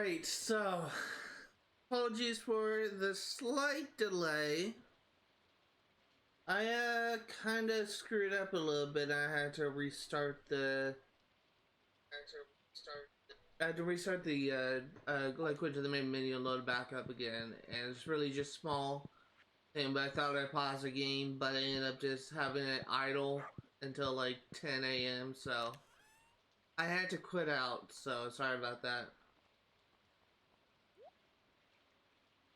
Alright, so apologies for the slight delay. I kind of screwed up a little bit. I had to restart the like went to the main menu and load it back up again, and it's really just small thing. But I thought I paused the game, but I ended up just having it idle until like 10 a.m. So I had to quit out. So sorry about that.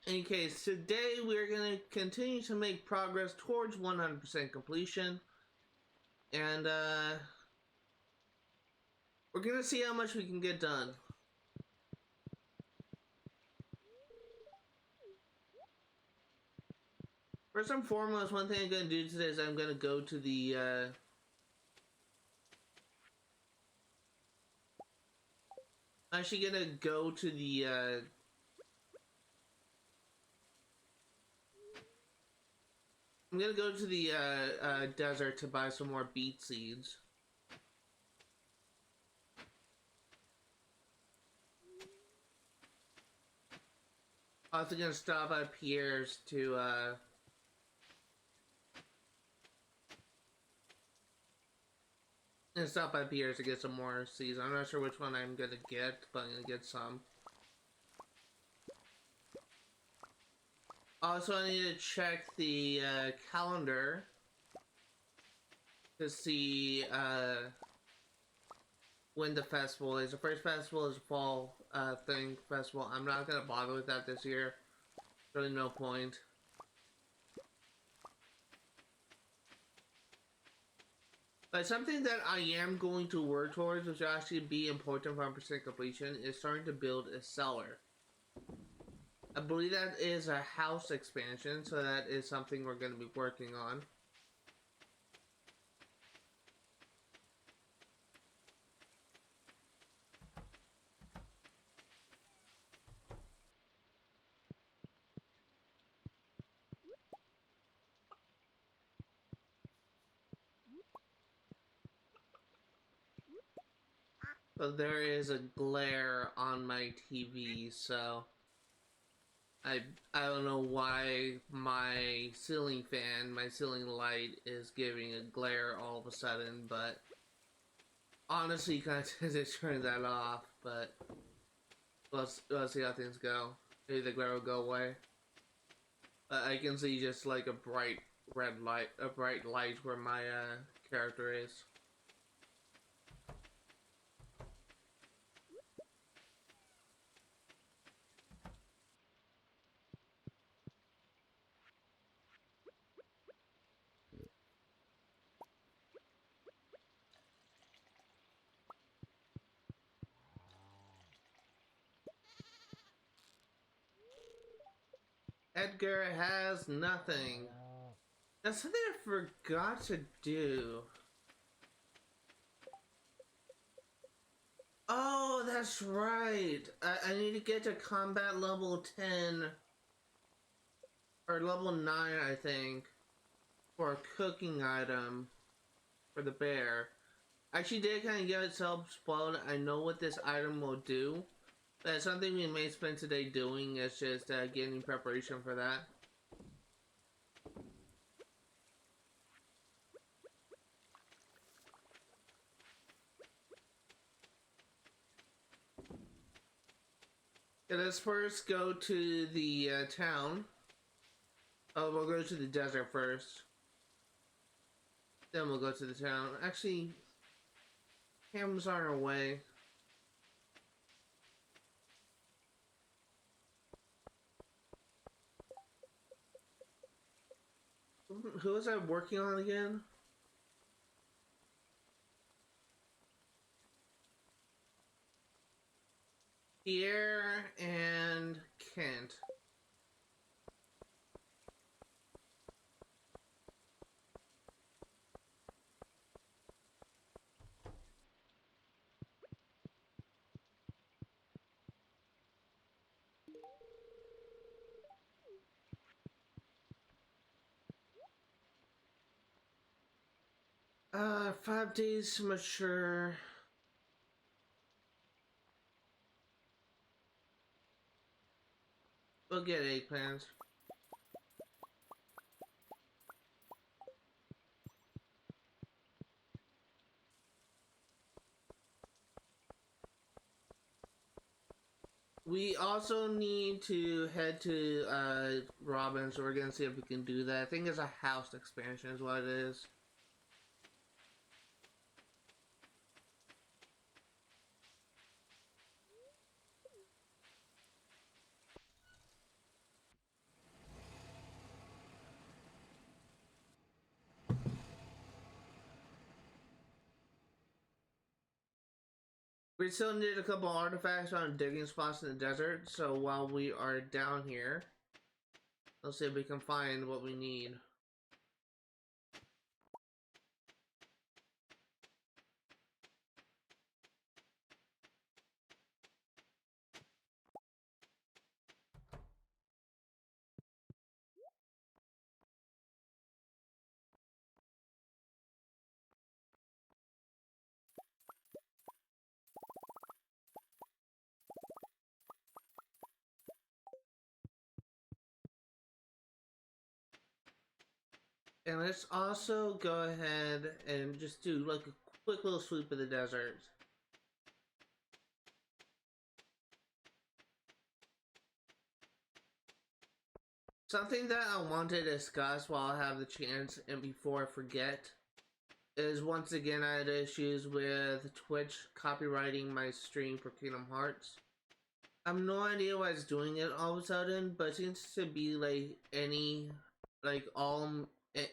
In any case, today we're going to continue to make progress towards 100% completion. And we're going to see how much we can get done. First and foremost, one thing I'm going to do today is I'm going to go to the I'm actually going to go to the I'm gonna go to the desert to buy some more beet seeds. Also gonna stop at Pierre's to get some more seeds. I'm not sure which one I'm gonna get, but I'm gonna get some. Also, I need to check the calendar to see when the festival is. The first festival is a fall festival. I'm not gonna bother with that this year. Really no point. But something that I am going to work towards, which will actually be important for 100% completion, is starting to build a cellar. I believe that is a house expansion, so that is something we're going to be working on. But there is a glare on my TV, so I don't know why my ceiling fan, my ceiling light is giving a glare all of a sudden, but honestly you kind of tend to turn that off, but we'll see how things go. Maybe the glare will go away. But I can see just like a bright red light, a bright light where my character is. Edgar has nothing. That's something I forgot to do. Oh, that's right. I need to get to combat level 10 or level 9, I think, for a cooking item for the bear. I actually did kind of get it self-spoiled. I know what this item will do. But something we may spend today doing is just getting preparation for that. Yeah, let's first go to the town. Oh, we'll go to the desert first. Then we'll go to the town. Actually, Ham's on our way. Who was I working on again? Pierre and Kent. Uh, 5 days to mature. We'll get eggplants. We also need to head to Robin, so we're gonna see if we can do that. I think it's a house expansion is what it is. We still need a couple artifacts on digging spots in the desert, so while we are down here, let's see if we can find what we need. And let's also go ahead and just do like a quick little sweep of the desert. Something that I want to discuss while I have the chance and before I forget is once again I had issues with Twitch copywriting my stream for Kingdom Hearts. I have no idea why it's doing it all of a sudden, but it seems to be like any, like all, it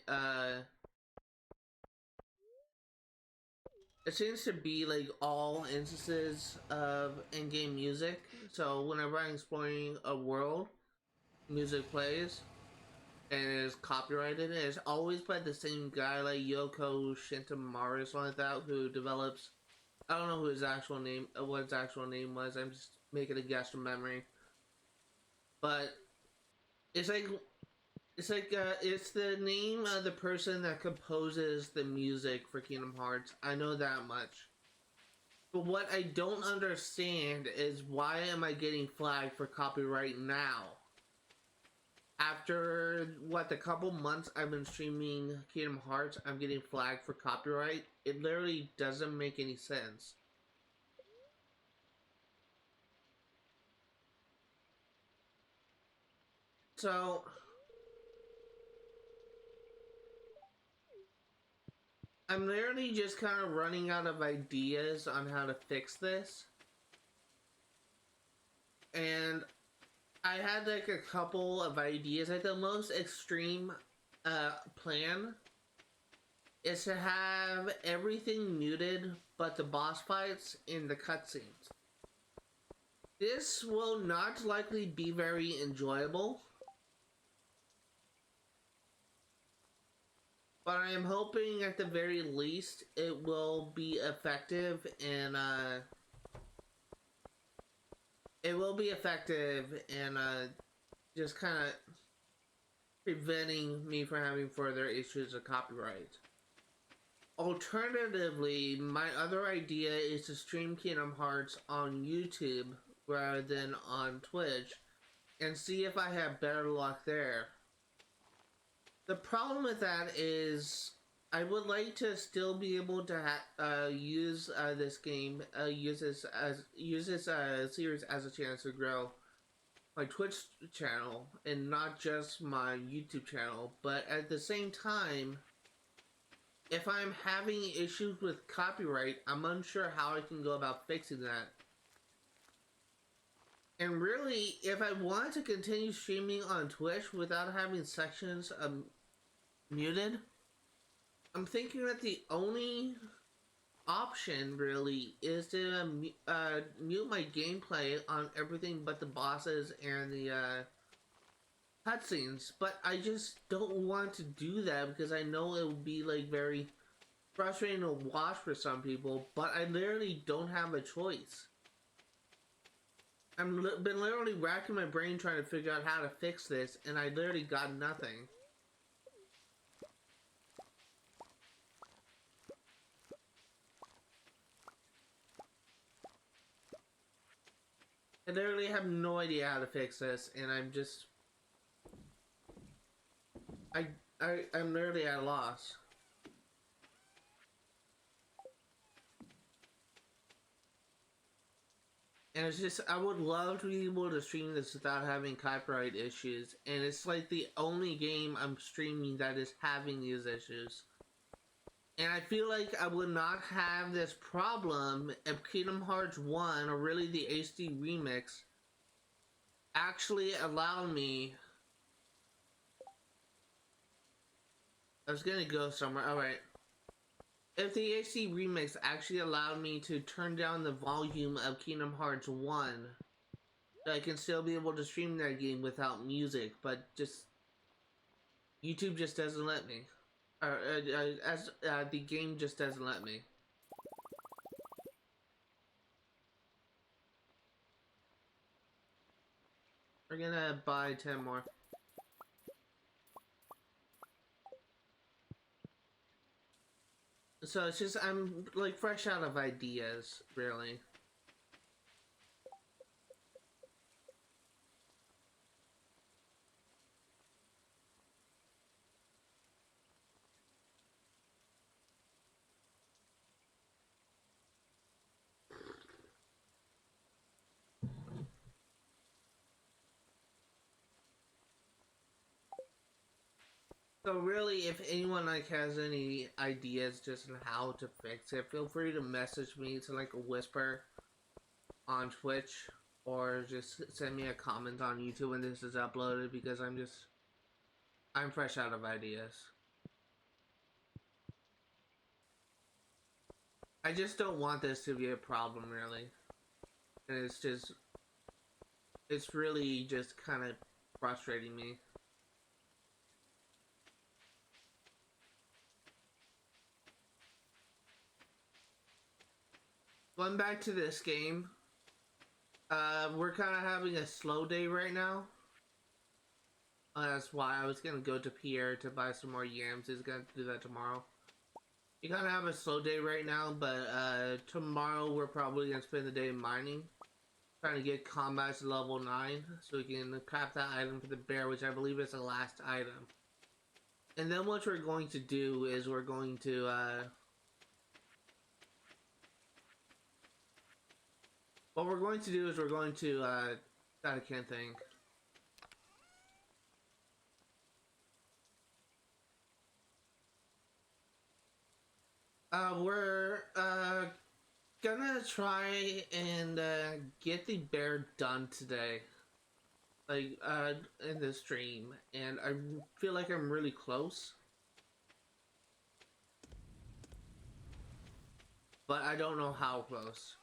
seems to be like all instances of in-game music. So whenever I'm exploring a world, music plays and it is copyrighted. And it's always by the same guy, like Yoko Shintamari or something like that, who develops. I don't know who his actual name, what his actual name was. I'm just making a guess from memory. But it's like it's the name of the person that composes the music for Kingdom Hearts. I know that much. But what I don't understand is why am I getting flagged for copyright now? After what, a couple months I've been streaming Kingdom Hearts, I'm getting flagged for copyright. It literally doesn't make any sense. So I'm literally just kind of running out of ideas on how to fix this. And I had like a couple of ideas. Like the most extreme plan is to have everything muted but the boss fights in the cutscenes. This will not likely be very enjoyable, but I am hoping at the very least it will be effective and just kind of preventing me from having further issues of copyright. Alternatively, my other idea is to stream Kingdom Hearts on YouTube rather than on Twitch and see if I have better luck there. The problem with that is I would like to still be able to use this game, use this series as a chance to grow my Twitch channel and not just my YouTube channel. But at the same time, if I'm having issues with copyright, I'm unsure how I can go about fixing that. And really, if I want to continue streaming on Twitch without having sections muted, I'm thinking that the only option really is to mute my gameplay on everything but the bosses and the cutscenes. But I just don't want to do that because I know it would be like very frustrating to watch for some people, but I literally don't have a choice. I've been literally racking my brain trying to figure out how to fix this, and I literally got nothing. It literally have no idea how to fix this, and I'm just... I'm literally at a loss. And it's just, I would love to be able to stream this without having copyright issues. And it's like the only game I'm streaming that is having these issues. And I feel like I would not have this problem if Kingdom Hearts 1, or really the HD remix, actually allowed me... I was gonna go somewhere, alright. If the HD remix actually allowed me to turn down the volume of Kingdom Hearts 1, I can still be able to stream that game without music, but just... YouTube just doesn't let me. The game just doesn't let me. We're gonna buy 10 more. So it's just, I'm like fresh out of ideas, really. So really, if anyone like has any ideas just on how to fix it, feel free to message me to like a whisper on Twitch, or just send me a comment on YouTube when this is uploaded, because I'm fresh out of ideas. I just don't want this to be a problem, really. And it's really just kind of frustrating me. Going back to this game, we're kind of having a slow day right now. That's why I was gonna go to Pierre to buy some more yams. He's gonna do that tomorrow. You kind of have a slow day right now, but tomorrow we're probably gonna spend the day mining, trying to get combats to level 9, so we can craft that item for the bear, which I believe is the last item. And then what we're going to do is we're going to God, I can't think. We're gonna try and get the bear done today, like in the stream, and I feel like I'm really close, but I don't know how close.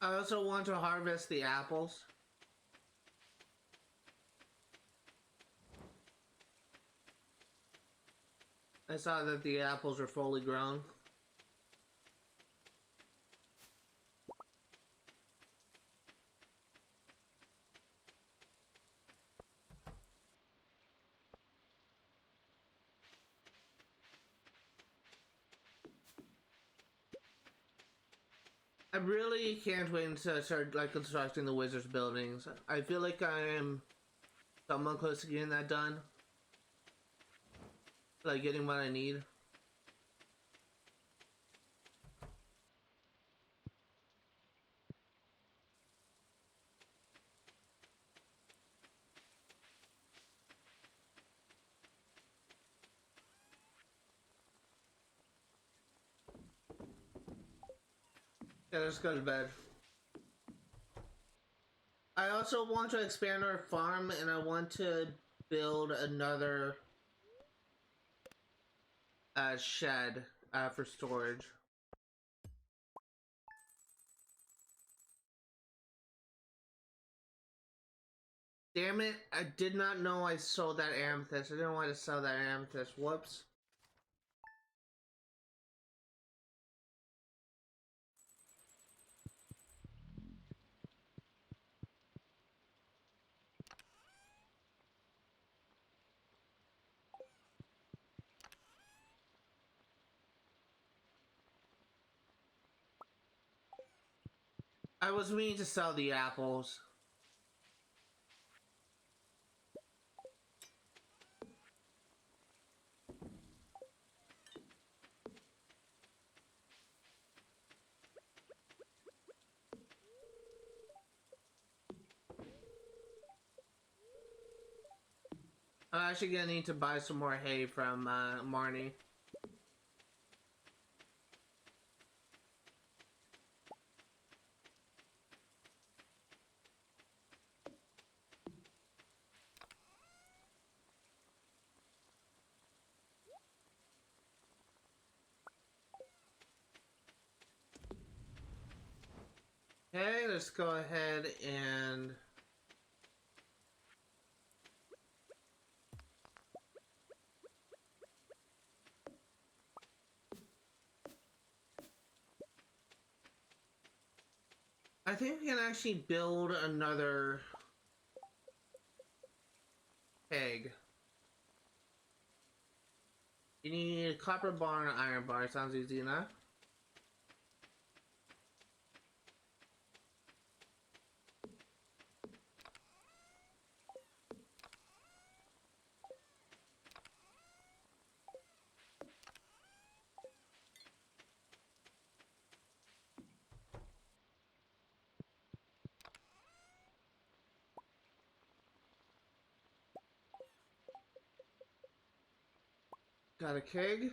I also want to harvest the apples. I saw that the apples are fully grown. I really can't wait to start like constructing the wizard's buildings. I feel like I am somewhat close to getting that done. Like getting what I need. Yeah, let's go to bed. I also want to expand our farm, and I want to build another shed for storage. Damn it, I did not know I sold that amethyst. I didn't want to sell that amethyst. Whoops. I was meaning to sell the apples. I'm actually gonna need to buy some more hay from Marnie. Okay, let's go ahead and I think we can actually build another keg. You need a copper bar and an iron bar. Sounds easy enough. Got a keg.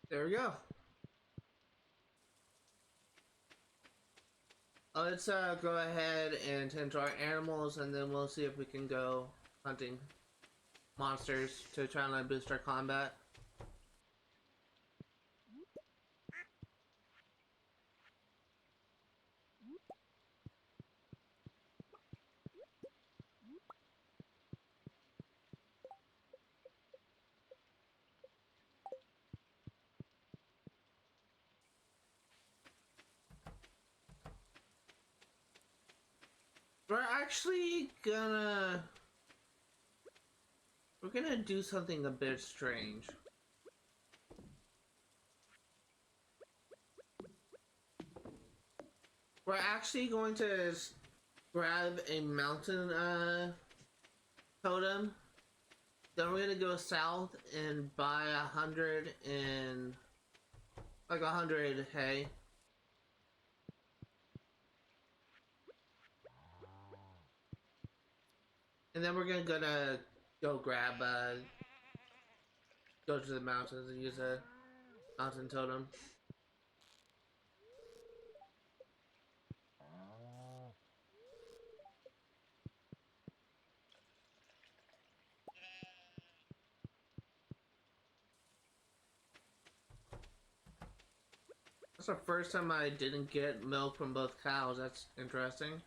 There we go. Let's go ahead and tend to our animals, and then we'll see if we can go hunting monsters to try and boost our combat. We're we're gonna do something a bit strange. We're actually going to grab a mountain totem. Then we're gonna go south and buy 100 hay. And then we're gonna go grab go to the mountains and use a mountain totem. That's the first time I didn't get milk from both cows. That's interesting.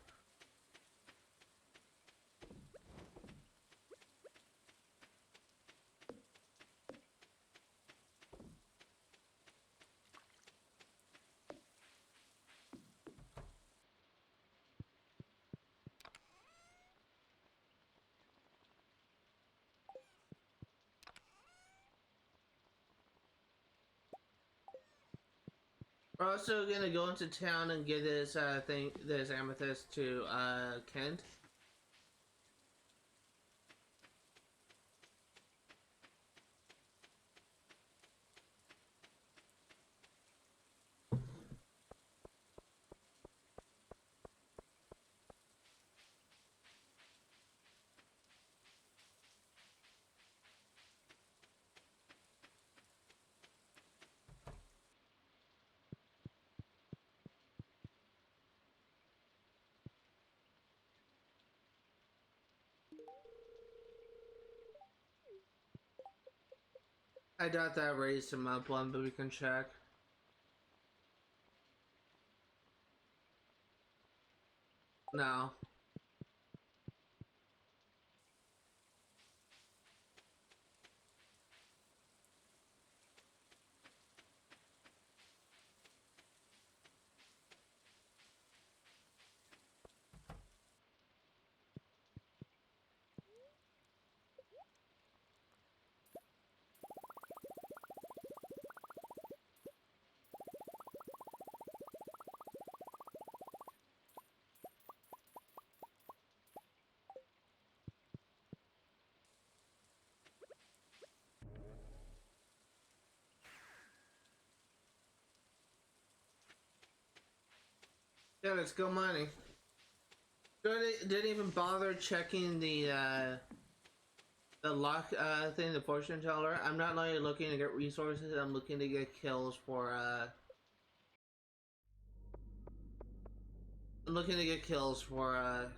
We're also gonna go into town and get this amethyst to Kent. I doubt that raised him up one, but we can check. No. Yeah, let's go mining. Didn't even bother checking the luck thing, the fortune teller. I'm not only looking to get resources, I'm looking to get kills for I'm looking to get kills for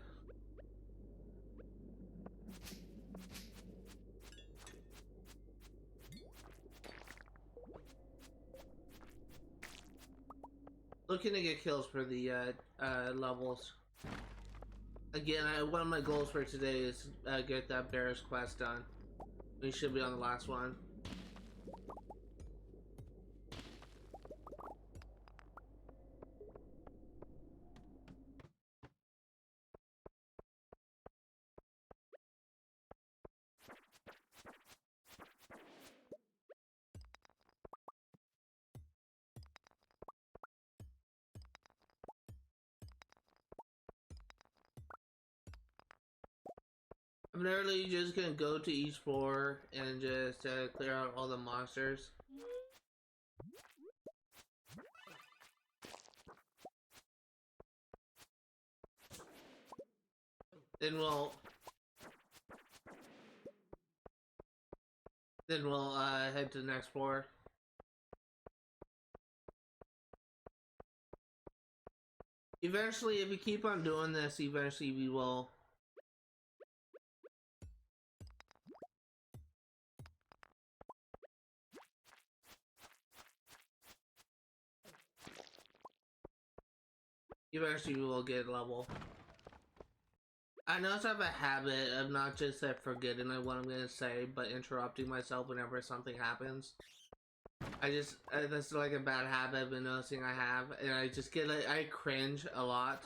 looking to get kills for the levels. Again, one of my goals for today is get that Bears quest done. We should be on the last one. I'm literally just gonna go to each floor and just clear out all the monsters. Then we'll head to the next floor. Eventually, if we keep on doing this, eventually we will. Eventually we will get level. I know I have a habit of not just forgetting what I'm gonna say, but interrupting myself whenever something happens. That's like a bad habit I've been noticing I have, and I just get like, I cringe a lot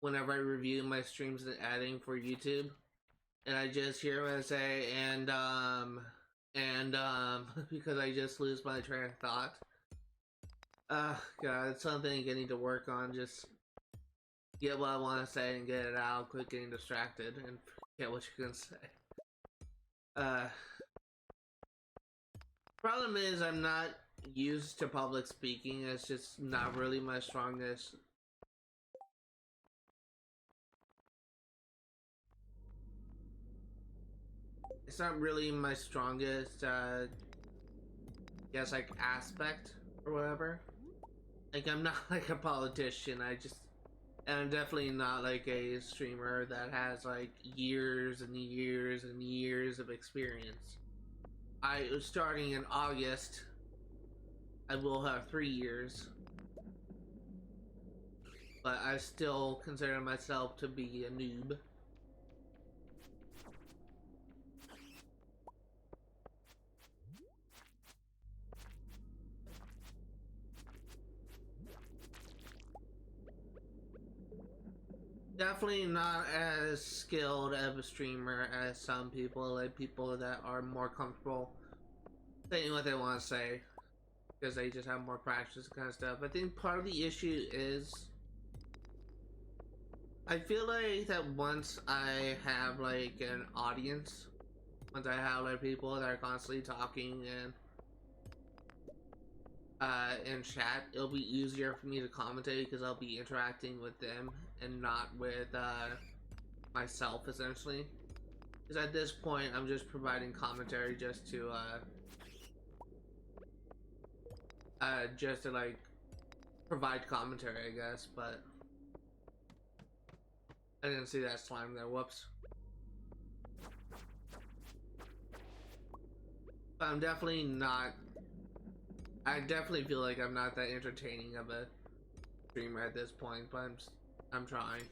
whenever I review my streams and editing for YouTube, and I just hear what I say, and because I just lose my train of thought. God, it's something I need to work on, just get what I want to say and get it out, quit getting distracted, and forget what you're gonna say. Problem is, I'm not used to public speaking. It's just not really my strongest. It's not really my strongest, guess, like, aspect or whatever. Like, I'm not like a politician. And I'm definitely not like a streamer that has like years and years and years of experience. I was starting in August. I will have 3 years. But I still consider myself to be a noob. Definitely not as skilled of a streamer as some people, like people that are more comfortable saying what they want to say because they just have more practice and kind of stuff. I think part of the issue is I feel like that once I have like an audience, once I have like people that are constantly talking and in chat, it'll be easier for me to commentate because I'll be interacting with them and not with myself, essentially. Because at this point, I'm just providing commentary just to like provide commentary, I guess. But I didn't see that slime there. Whoops. But I'm definitely not. I definitely feel like I'm not that entertaining of a streamer at this point, but I'm trying.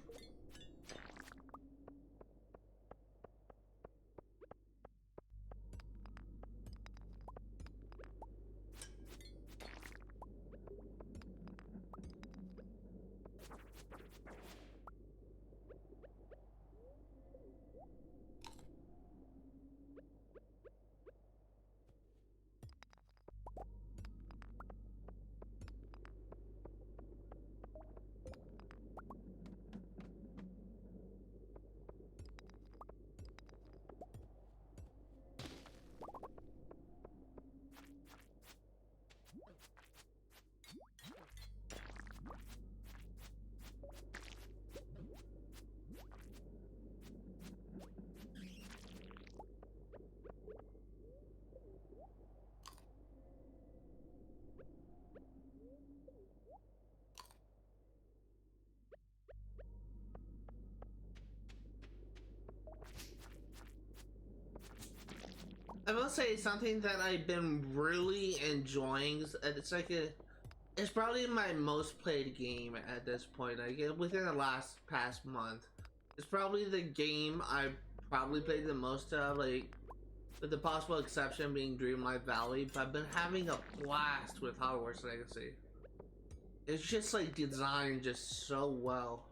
I will say something that I've been really enjoying. It's like it's probably my most played game at this point. Like within the past month, it's probably the game I probably played the most of. Like with the possible exception being Dreamlight Valley, but I've been having a blast with Hogwarts Legacy. It's just like designed just so well.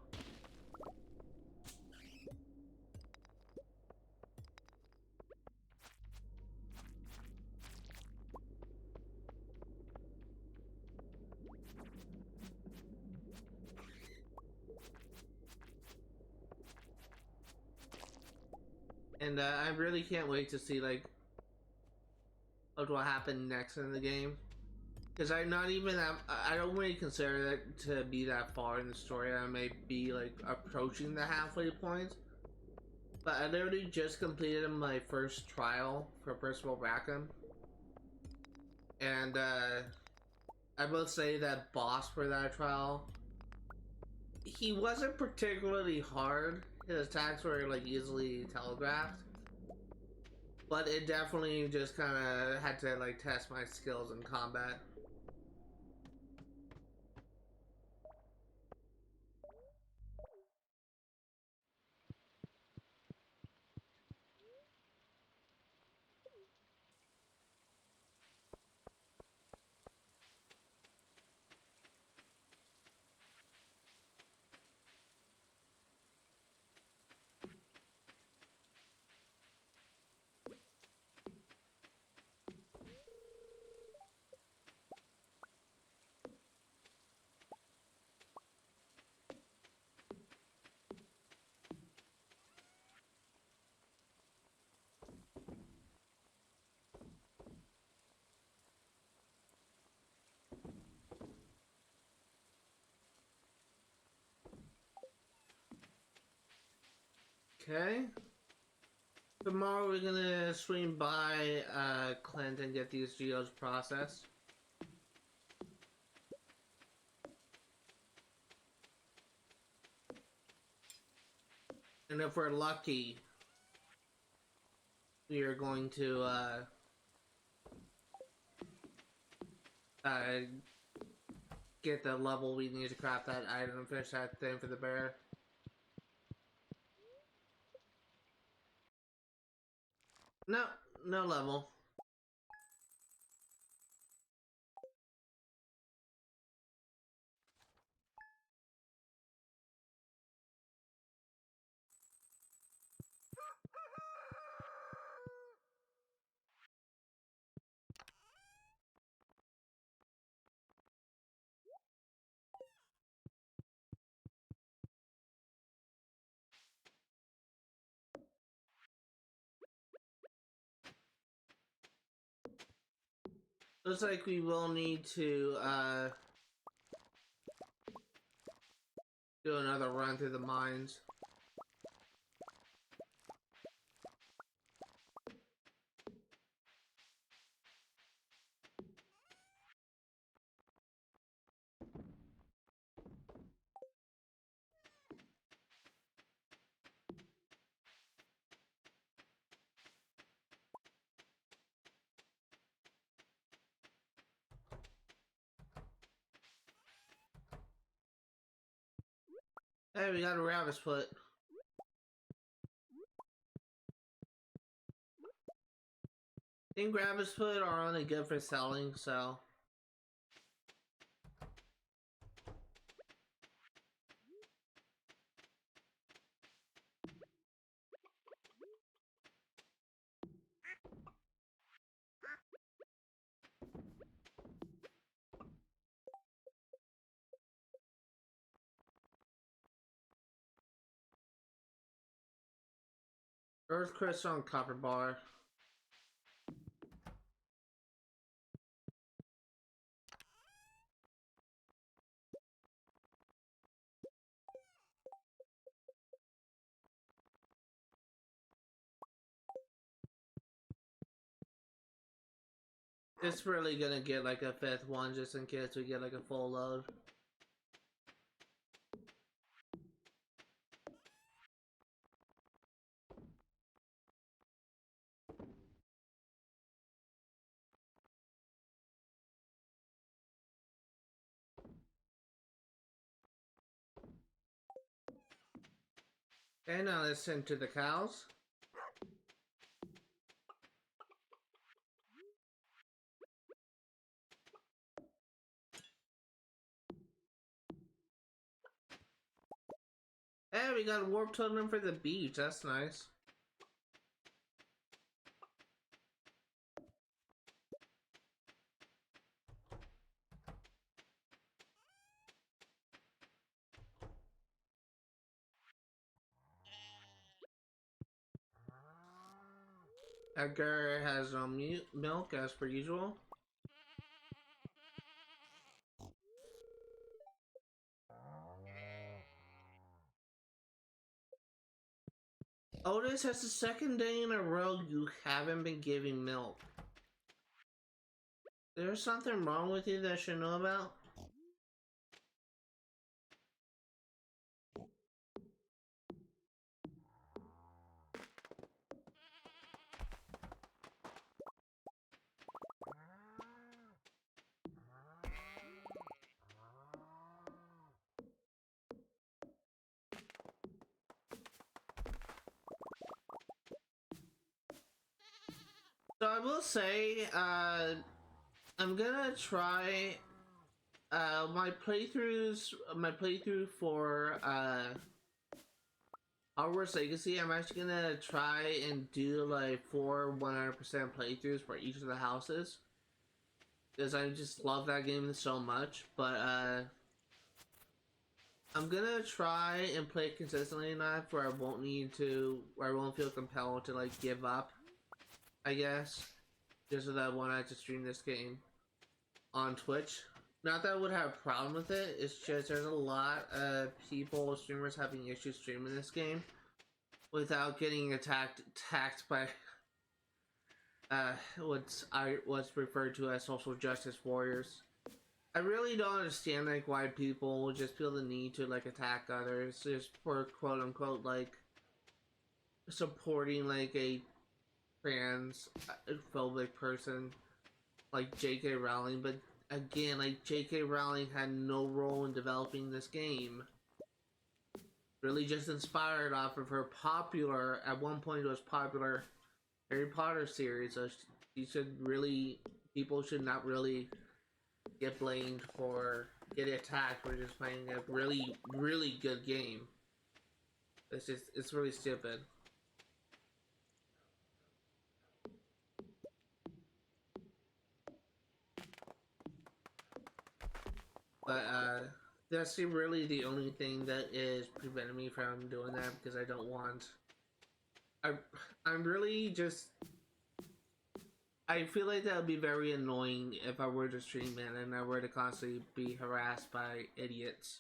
And I really can't wait to see like what will happen next in the game. Because I'm not even that, I don't really consider that to be that far in the story. I may be like approaching the halfway point. But I literally just completed my first trial for Percival Rackham. And I will say that boss for that trial, he wasn't particularly hard. His attacks were like easily telegraphed. But it definitely just kind of had to like test my skills in combat. Okay. Tomorrow we're gonna swing by Clint and get these geos processed. And if we're lucky, we are going to uh, get the level we need to craft that item and finish that thing for the bear. No, no level. Looks like we will need to do another run through the mines. Hey, we got a rabbit's foot. I think rabbit's foot are only good for selling, so. Earth crystal and copper bar. It's really gonna get like a fifth one just in case we get like a full load. Okay, now let's send to the cows. Hey, we got a warp totem for the beach. That's nice. Edgar has no milk as per usual. Otis has the second day in a row you haven't been giving milk. There's something wrong with you that I should know about? So I will say, I'm gonna try my playthrough for Hogwarts Legacy. I'm actually gonna try and do like 100% playthroughs for each of the houses because I just love that game so much. But I'm gonna try and play it consistently enough where I won't feel compelled to like give up, I guess, just so that I want to stream this game on Twitch. Not that I would have a problem with it, it's just there's a lot of streamers having issues streaming this game without getting attacked by what's referred to as social justice warriors. I really don't understand like why people just feel the need to like attack others just for quote unquote like supporting like a transphobic person like J.K. Rowling, but again, like J.K. Rowling had no role in developing this game. Really, just inspired off of her popular, at one point it was popular Harry Potter series. So she should really, people should not really get blamed for getting attacked for just playing a really, really good game. It's really stupid. But that's really the only thing that is preventing me from doing that because I don't want. I'm really just. I feel like that would be very annoying if I were to stream it and I were to constantly be harassed by idiots.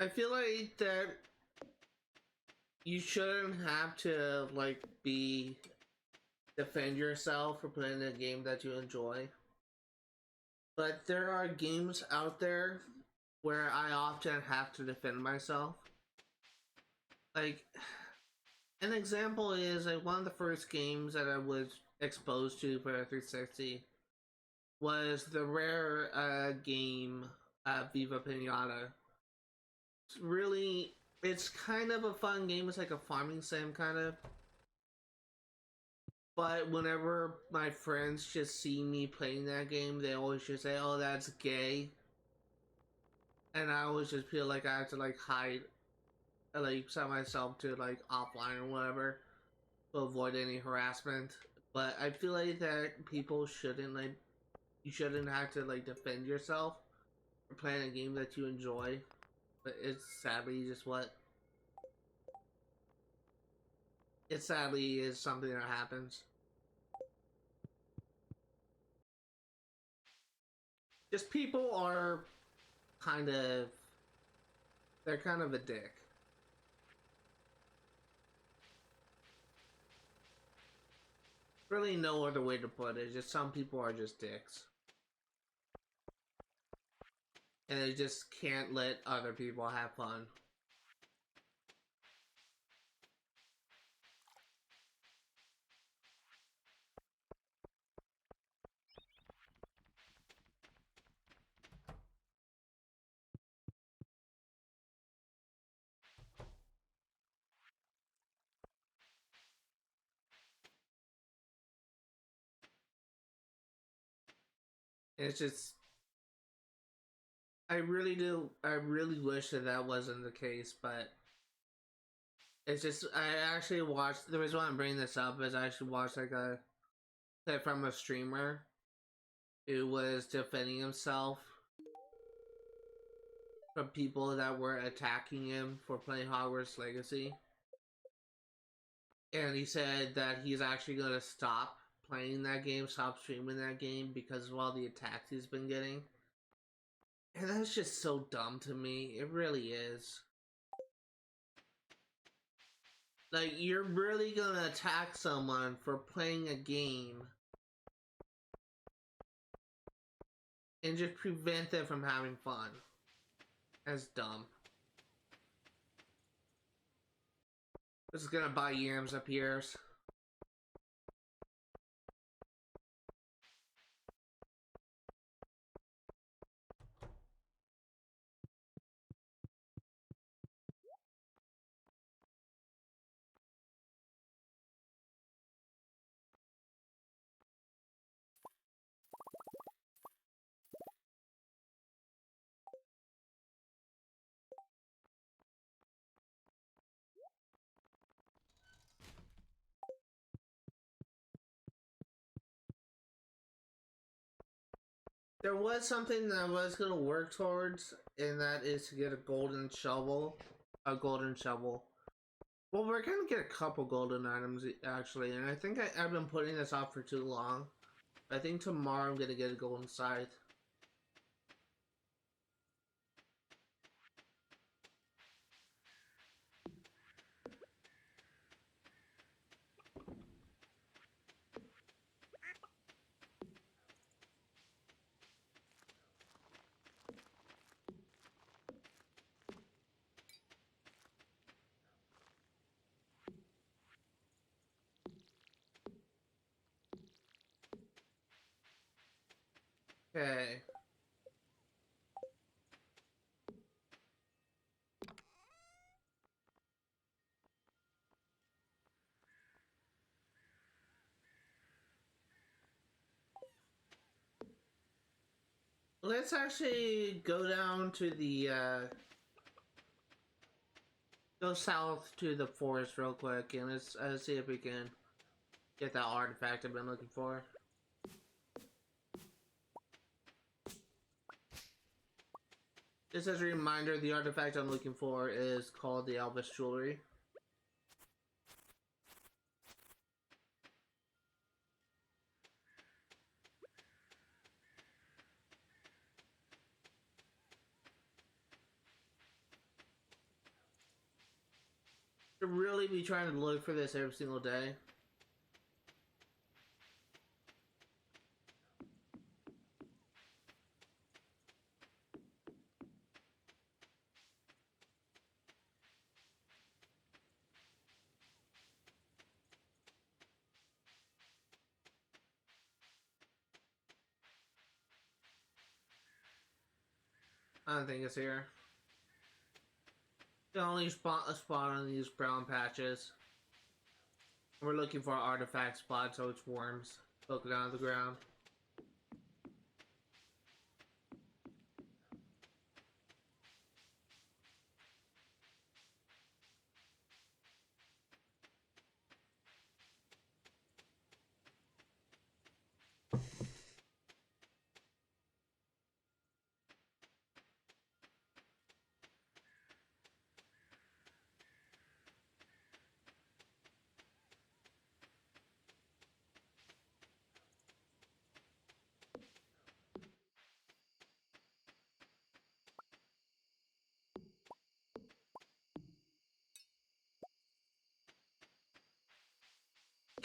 I feel like that you shouldn't have to like be defend yourself for playing a game that you enjoy. But there are games out there where I often have to defend myself. Like an example is like one of the first games that I was exposed to for 360 was the rare game Viva Pinata. It's really, it's kind of a fun game. It's like a farming sim kind of. But whenever my friends just see me playing that game, they always just say, "Oh, that's gay," and I always just feel like I have to like hide, like set myself to like offline or whatever to avoid any harassment. But I feel like that people shouldn't like, you shouldn't have to like defend yourself for playing a game that you enjoy. But it's sadly just what it sadly is something that happens. Just people are kind of, they're kind of a dick. Really no other way to put it. Just some people are just dicks. And they just can't let other people have fun. And it's just, I really wish that that wasn't the case, but it's just, I actually watched, the reason why I'm bringing this up is I actually watched like a clip from a streamer who was defending himself from people that were attacking him for playing Hogwarts Legacy. And he said that he's actually going to stop playing that game, stop streaming that game because of all the attacks he's been getting. And that's just so dumb to me. It really is. Like, you're really gonna attack someone for playing a game and just prevent them from having fun. That's dumb. This is gonna buy yams up ears. There was something that I was gonna work towards, and that is to get a golden shovel. A golden shovel. Well, we're gonna get a couple golden items actually, and I think I've been putting this off for too long. I think tomorrow I'm gonna get a golden scythe. Okay. Let's actually go down to the go south to the forest real quick, and let's see if we can get that artifact I've been looking for. Just as a reminder, the artifact I'm looking for is called the Elvis Jewelry. To really be trying to look for this every single day. I don't think it's here. The only spot a spot on these brown patches. We're looking for an artifact spot, so it's worms poking out of the ground.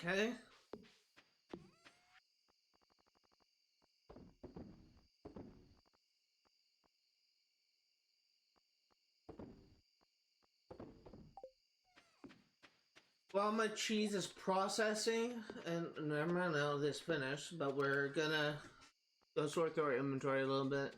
Okay. While my cheese is processing, and never mind now this finished, but we're gonna go sort through our inventory a little bit.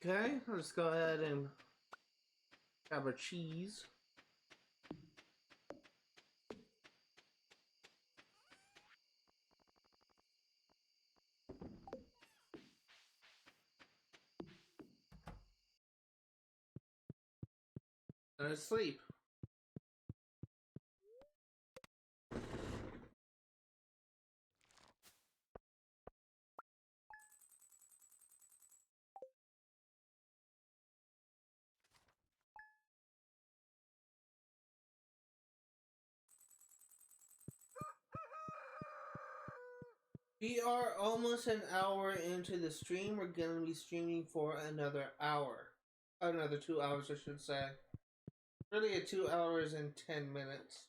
Okay, let's go ahead and grab our cheese. And sleep. We are almost an hour into the stream. We're gonna be streaming for another hour. Another 2 hours, I should say. Really, at 2 hours and 10 minutes.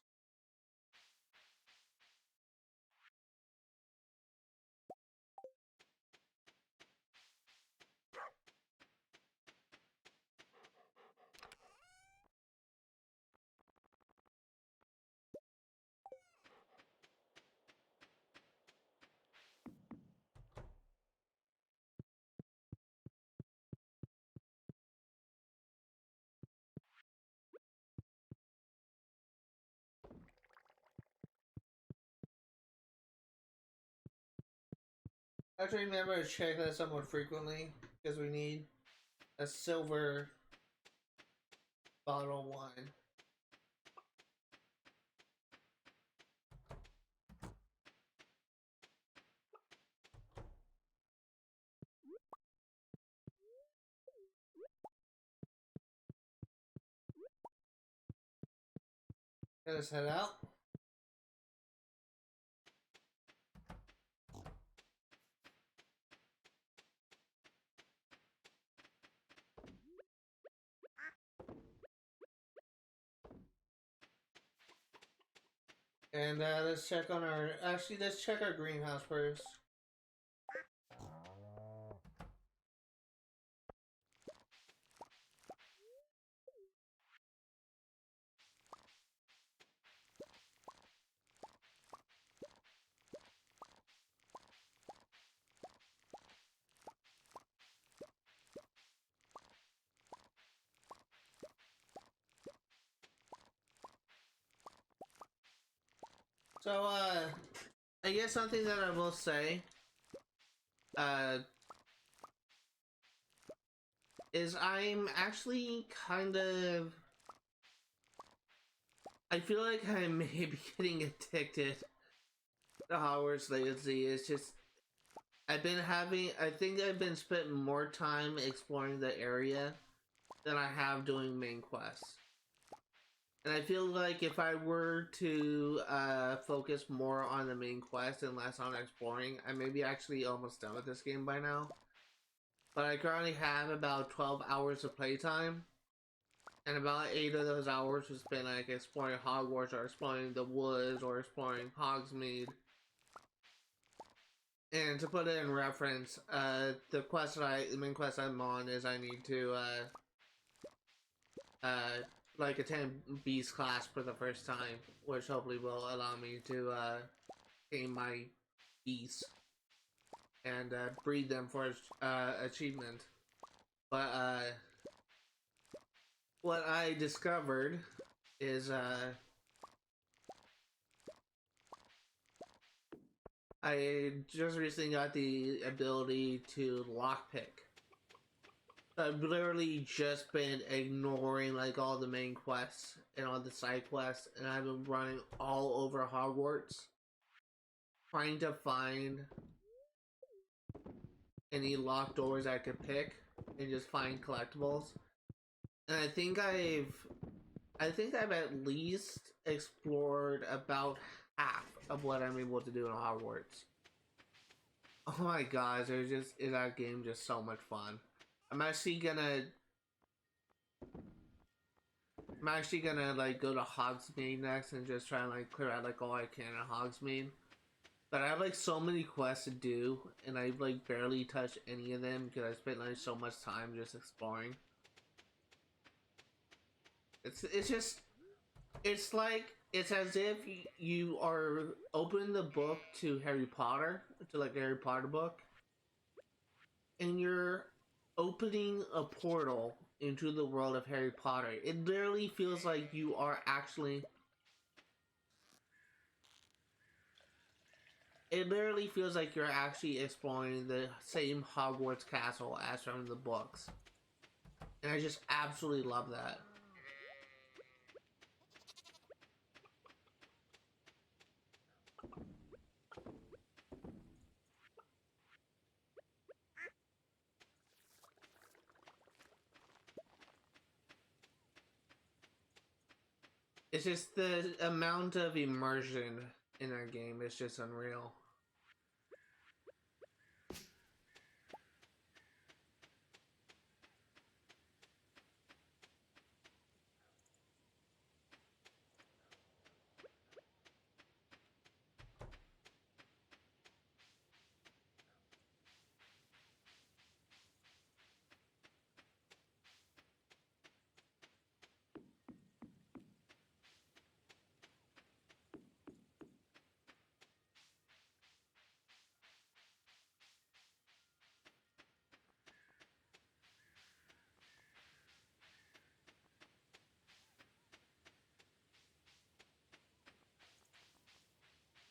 I have to remember to check that somewhat frequently because we need a silver bottle of wine. Let us head out. And let's check on our. Actually, let's check our greenhouse first. So, I guess something that I will say, uh, is I'm actually kind of... I feel like I may be getting addicted to Hogwarts Legacy. It's just... I've been having... I think I've been spending more time exploring the area than I have doing main quests. And I feel like if I were to focus more on the main quest and less on exploring, I may be actually almost done with this game by now. But I currently have about 12 hours of playtime. And about 8 of those hours was spent like exploring Hogwarts or exploring the woods or exploring Hogsmeade. And to put it in reference, the main quest I'm on is I need to like attend Beast class for the first time, which hopefully will allow me to gain my beasts and breed them for achievement. But what I discovered is I just recently got the ability to lockpick. I've literally just been ignoring like all the main quests and all the side quests, and I've been running all over Hogwarts trying to find any locked doors I could pick and just find collectibles. And I think I've at least explored about half of what I'm able to do in Hogwarts. Oh my gosh, is that game just so much fun. I'm actually gonna like go to Hogsmeade next and just try and like clear out like all I can in Hogsmeade. But I have like so many quests to do, and I've like barely touched any of them because I spent like so much time just exploring. It's just it's as if you are opening the book to Harry Potter, to like a Harry Potter book, and you're opening a portal into the world of Harry Potter. It literally feels like you are actually... It literally feels like you're actually exploring the same Hogwarts castle as from the books. And I just absolutely love that. It's just the amount of immersion in that game is just unreal.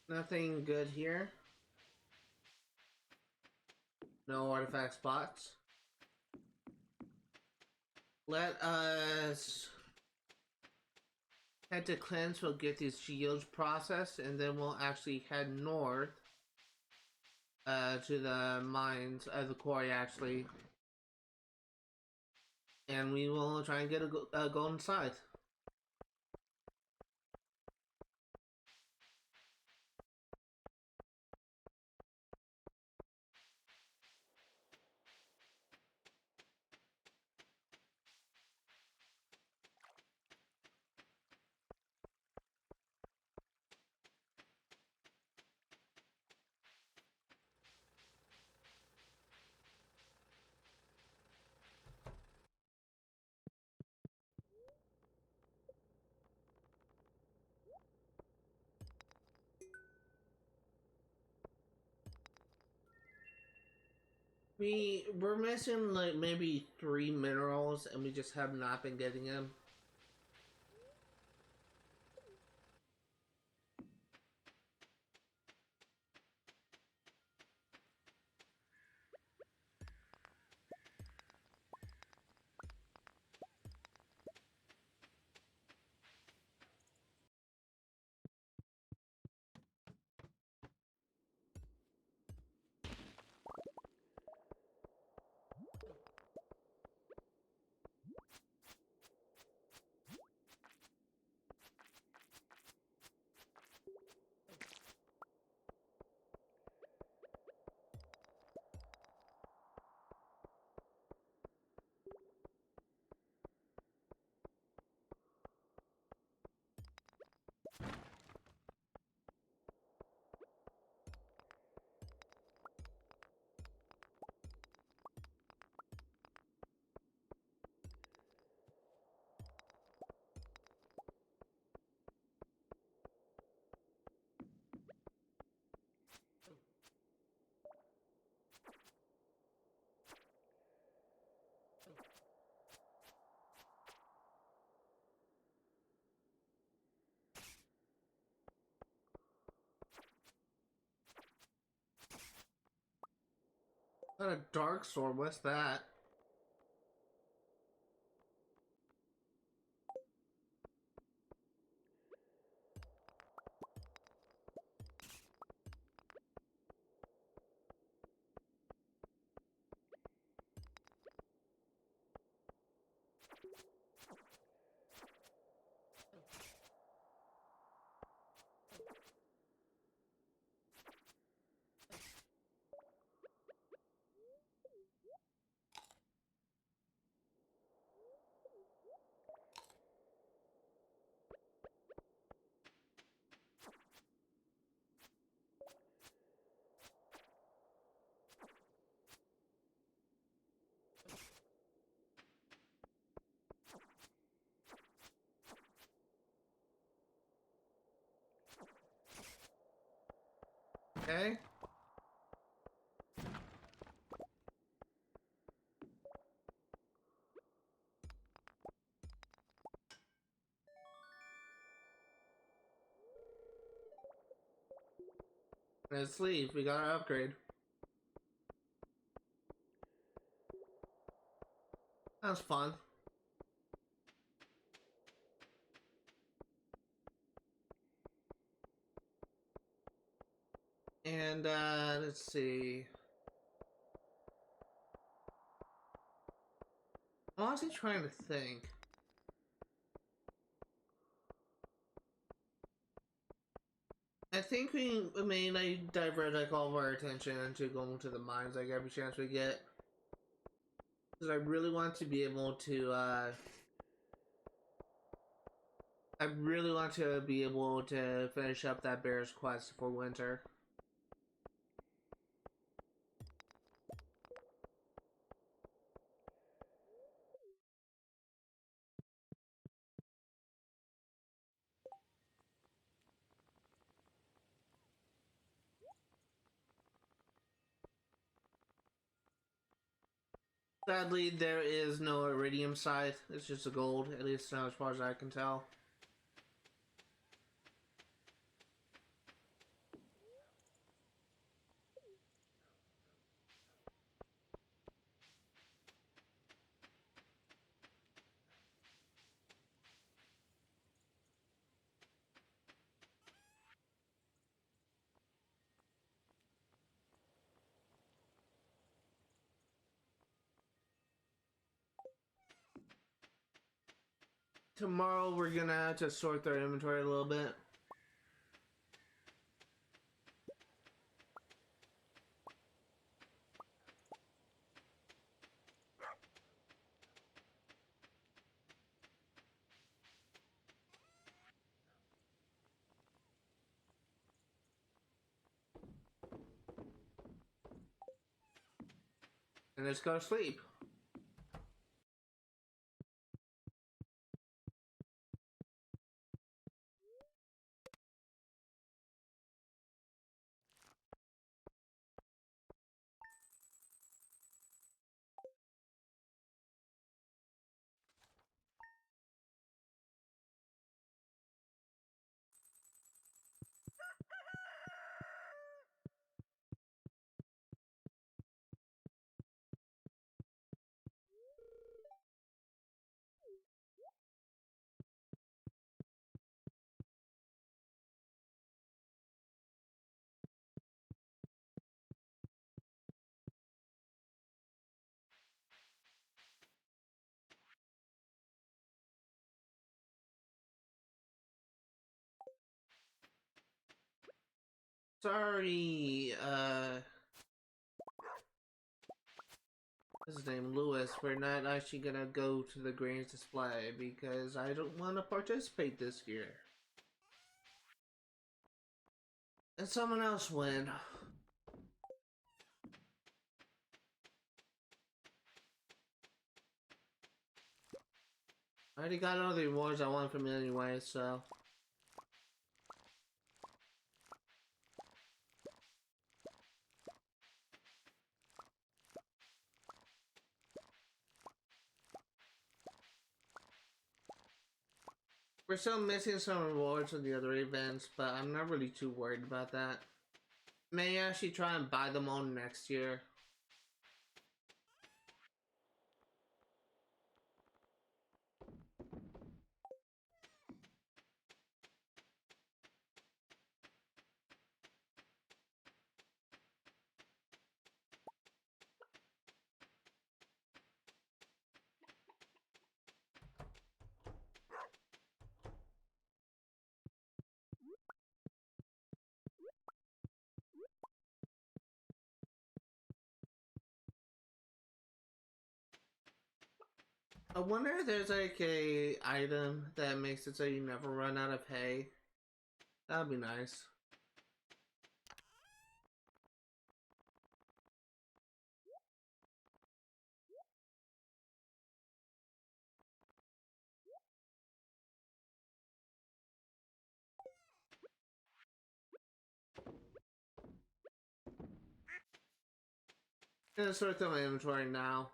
Nothing good here. No artifact spots. Let us head to cleanse. We'll get these shields processed, and then we'll actually head north to the mines, the quarry actually, and we will try and get a golden scythe. We're missing like maybe 3 minerals, and we just have not been getting them. What a dark sword, what's that? Okay. Let's leave. We got our upgrade. That was fun. And let's see. I'm honestly trying to think. I think we may like divert like all of our attention into going to the mines like every chance we get. Because I really want to be able to I really want to be able to finish up that bear's quest for winter. Sadly, there is no iridium scythe. It's just a gold, at least now as far as I can tell. Tomorrow we're gonna have to sort their inventory a little bit. And let's go to sleep. Sorry, what's his name, Lewis, we're not actually gonna go to the Grange display because I don't want to participate this year. And someone else win. I already got all the rewards I want from it anyway, so. We're still missing some rewards from the other events, but I'm not really too worried about that. May actually try and buy them all next year. I wonder if there's like a item that makes it so you never run out of hay. That would be nice. I'm gonna sort through my inventory now.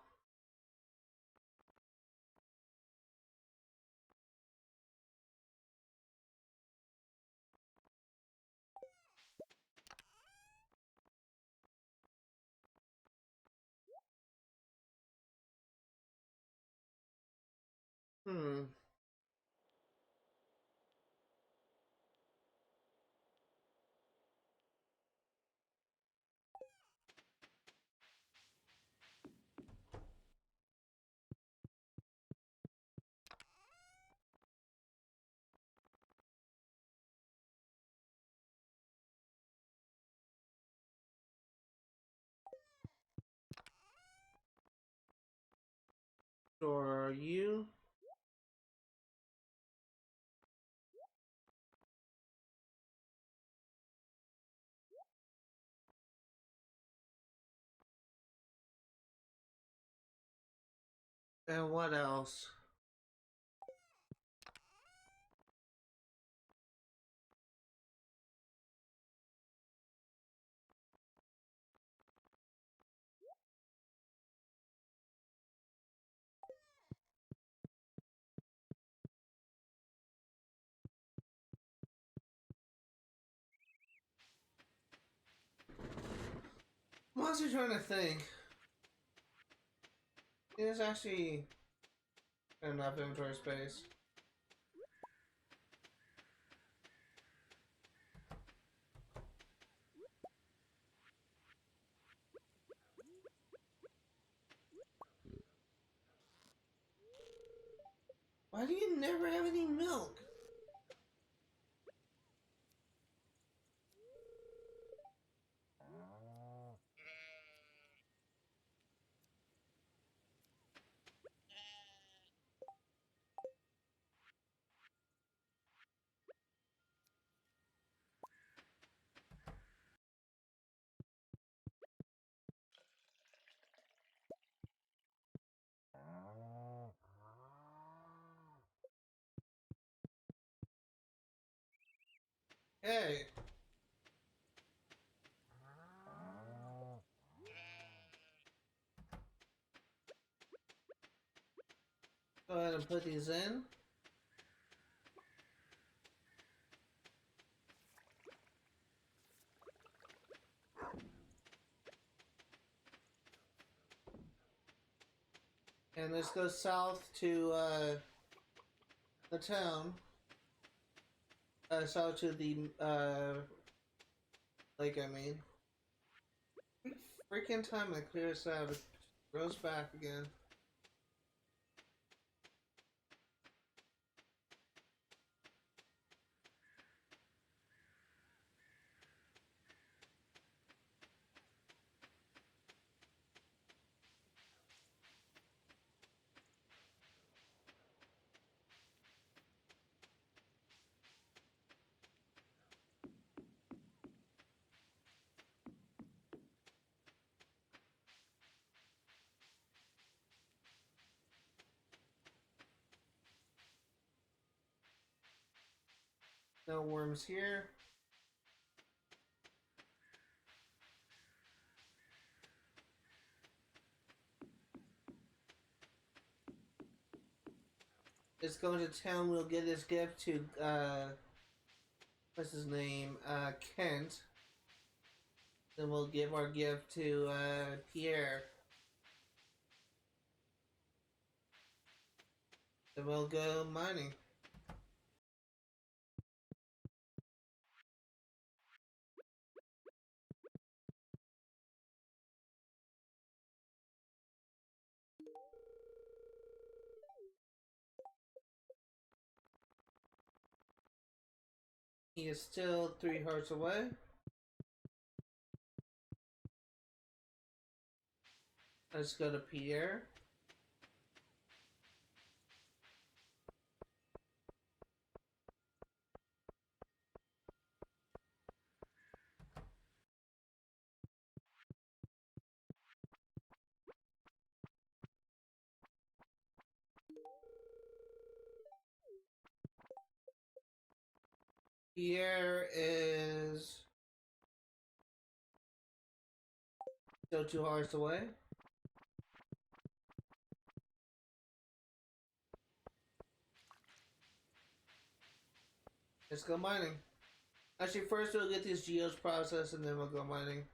Hmm. Store you. And what else? I'm also trying to think. There's actually enough inventory space. Why do you never have any milk? Hey, go ahead and put these in. And let's go south to the town. South to the lake, I mean. Freaking time I clear this out, it goes back again. No worms here. Let's go to town. We'll get this gift to what's his name? Kent. Then we'll give our gift to Pierre. Then we'll go mining. He is still 3 hearts away. Let's go to Pierre. Pierre is still 2 hours away. Let's go mining. Actually, first we'll get these geos processed and then we'll go mining.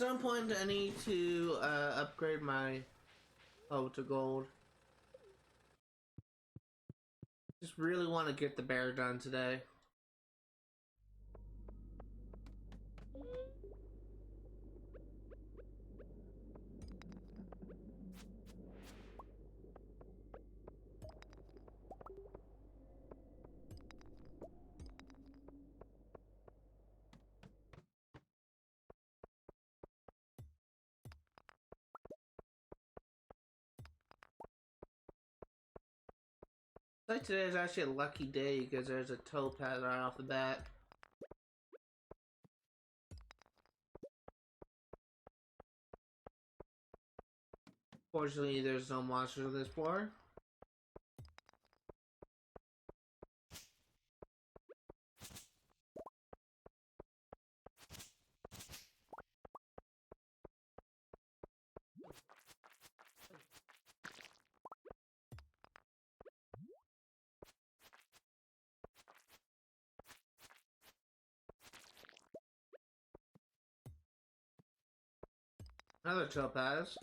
At some point I need to upgrade my to gold. Just really want to get the bear done today. Like today is actually a lucky day because there's a topaz right off the bat. Fortunately, there's no monsters on this floor. Another topaz.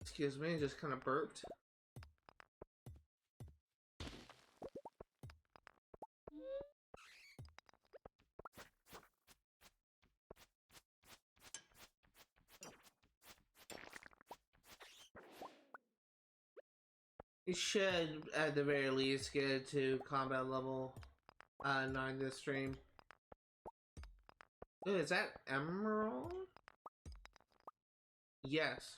Excuse me, just kind of burped. You should, at the very least, get to combat level 9 this stream. Ooh, is that emerald? Yes.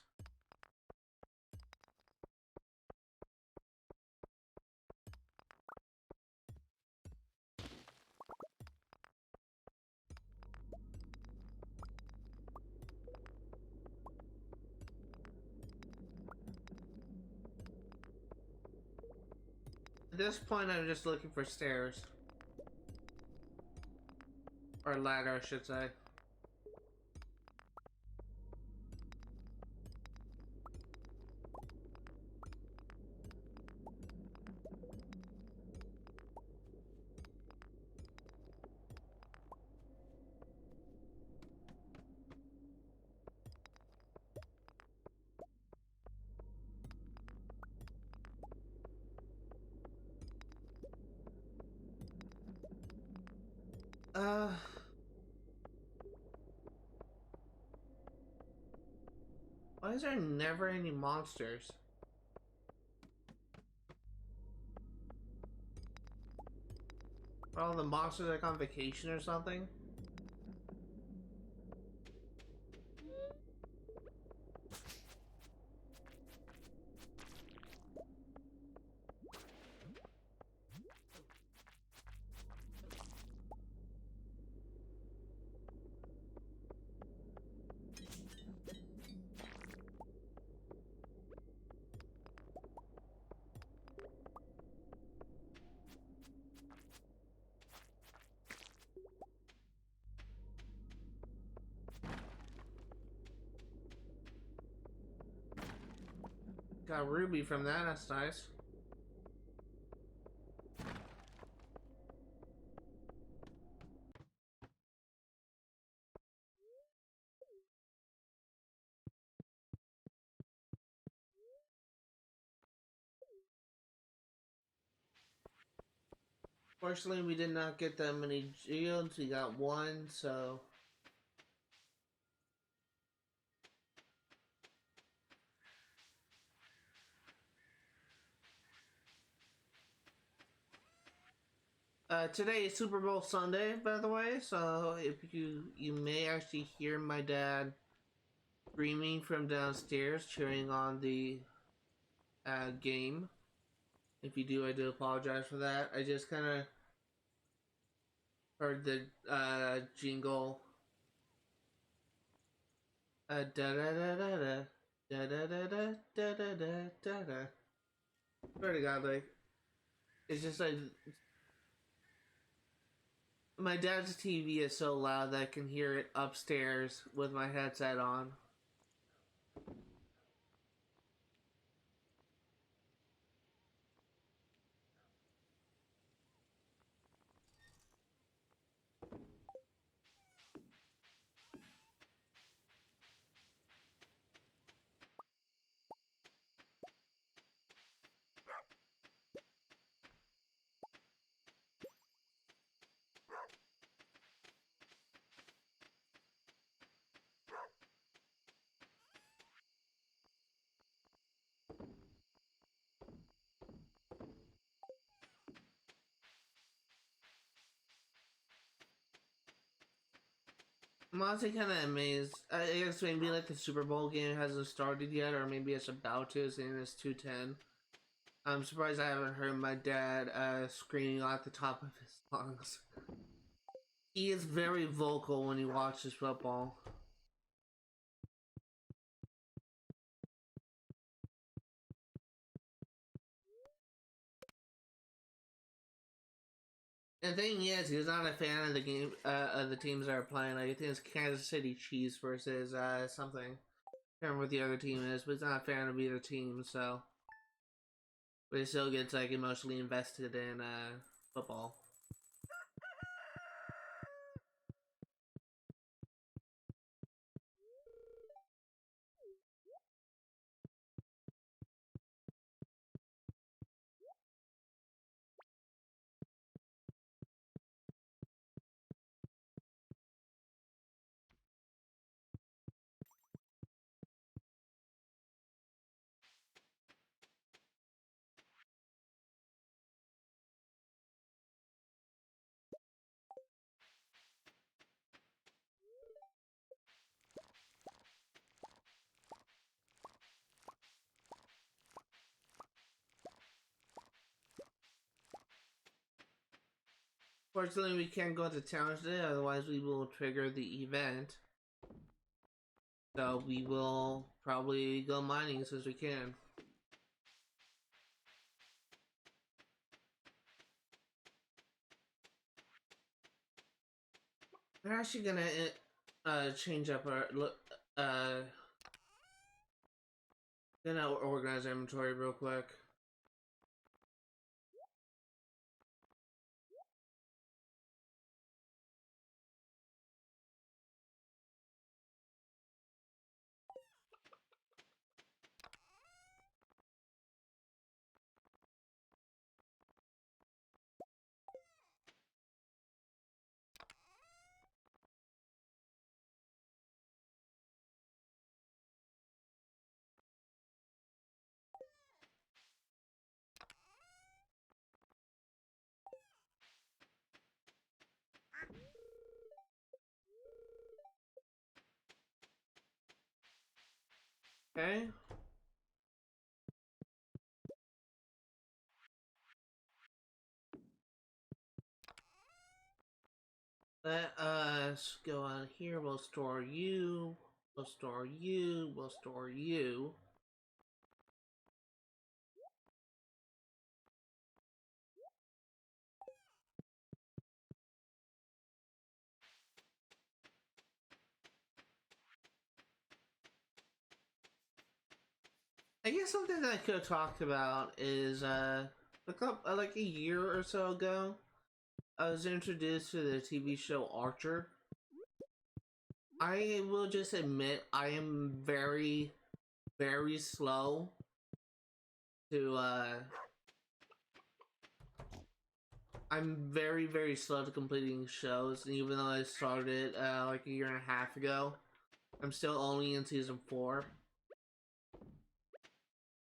At this point, I'm just looking for stairs. Or ladder, I should say. Why is there never any monsters? Are all the monsters like on vacation or something? Got ruby from that, that's nice. Fortunately, we did not get that many geodes. We got one, so... Today is Super Bowl Sunday, by the way, so if you may actually hear my dad screaming from downstairs, cheering on the game. If you do, I do apologize for that. I just kind of heard the jingle. Da da da da da da da da da da da da da da. Swear to God, like it's just like my dad's TV is so loud that I can hear it upstairs with my headset on. I'm honestly kind of amazed. I guess maybe like the Super Bowl game hasn't started yet, or maybe it's about to, and it's 2:10. I'm surprised I haven't heard my dad screaming at the top of his lungs. He is very vocal when he watches football. And the thing is, he's not a fan of the game, of the teams that are playing. Like, I think it's Kansas City Chiefs versus something. I can't remember what the other team is, but he's not a fan of either team. So, but he still gets like emotionally invested in football. Fortunately, we can't go to town today, otherwise we will trigger the event. So we will probably go mining as soon as we can. We're actually gonna change up our gonna organize our inventory real quick. Okay. Let us go on here. We'll store you. We'll store you. We'll store you. I guess something that I could have talked about is like a year or so ago, I was introduced to the TV show Archer. I will just admit I am very, very slow to I'm very slow to completing shows, and even though I started like a year and a half ago, I'm still only in season 4.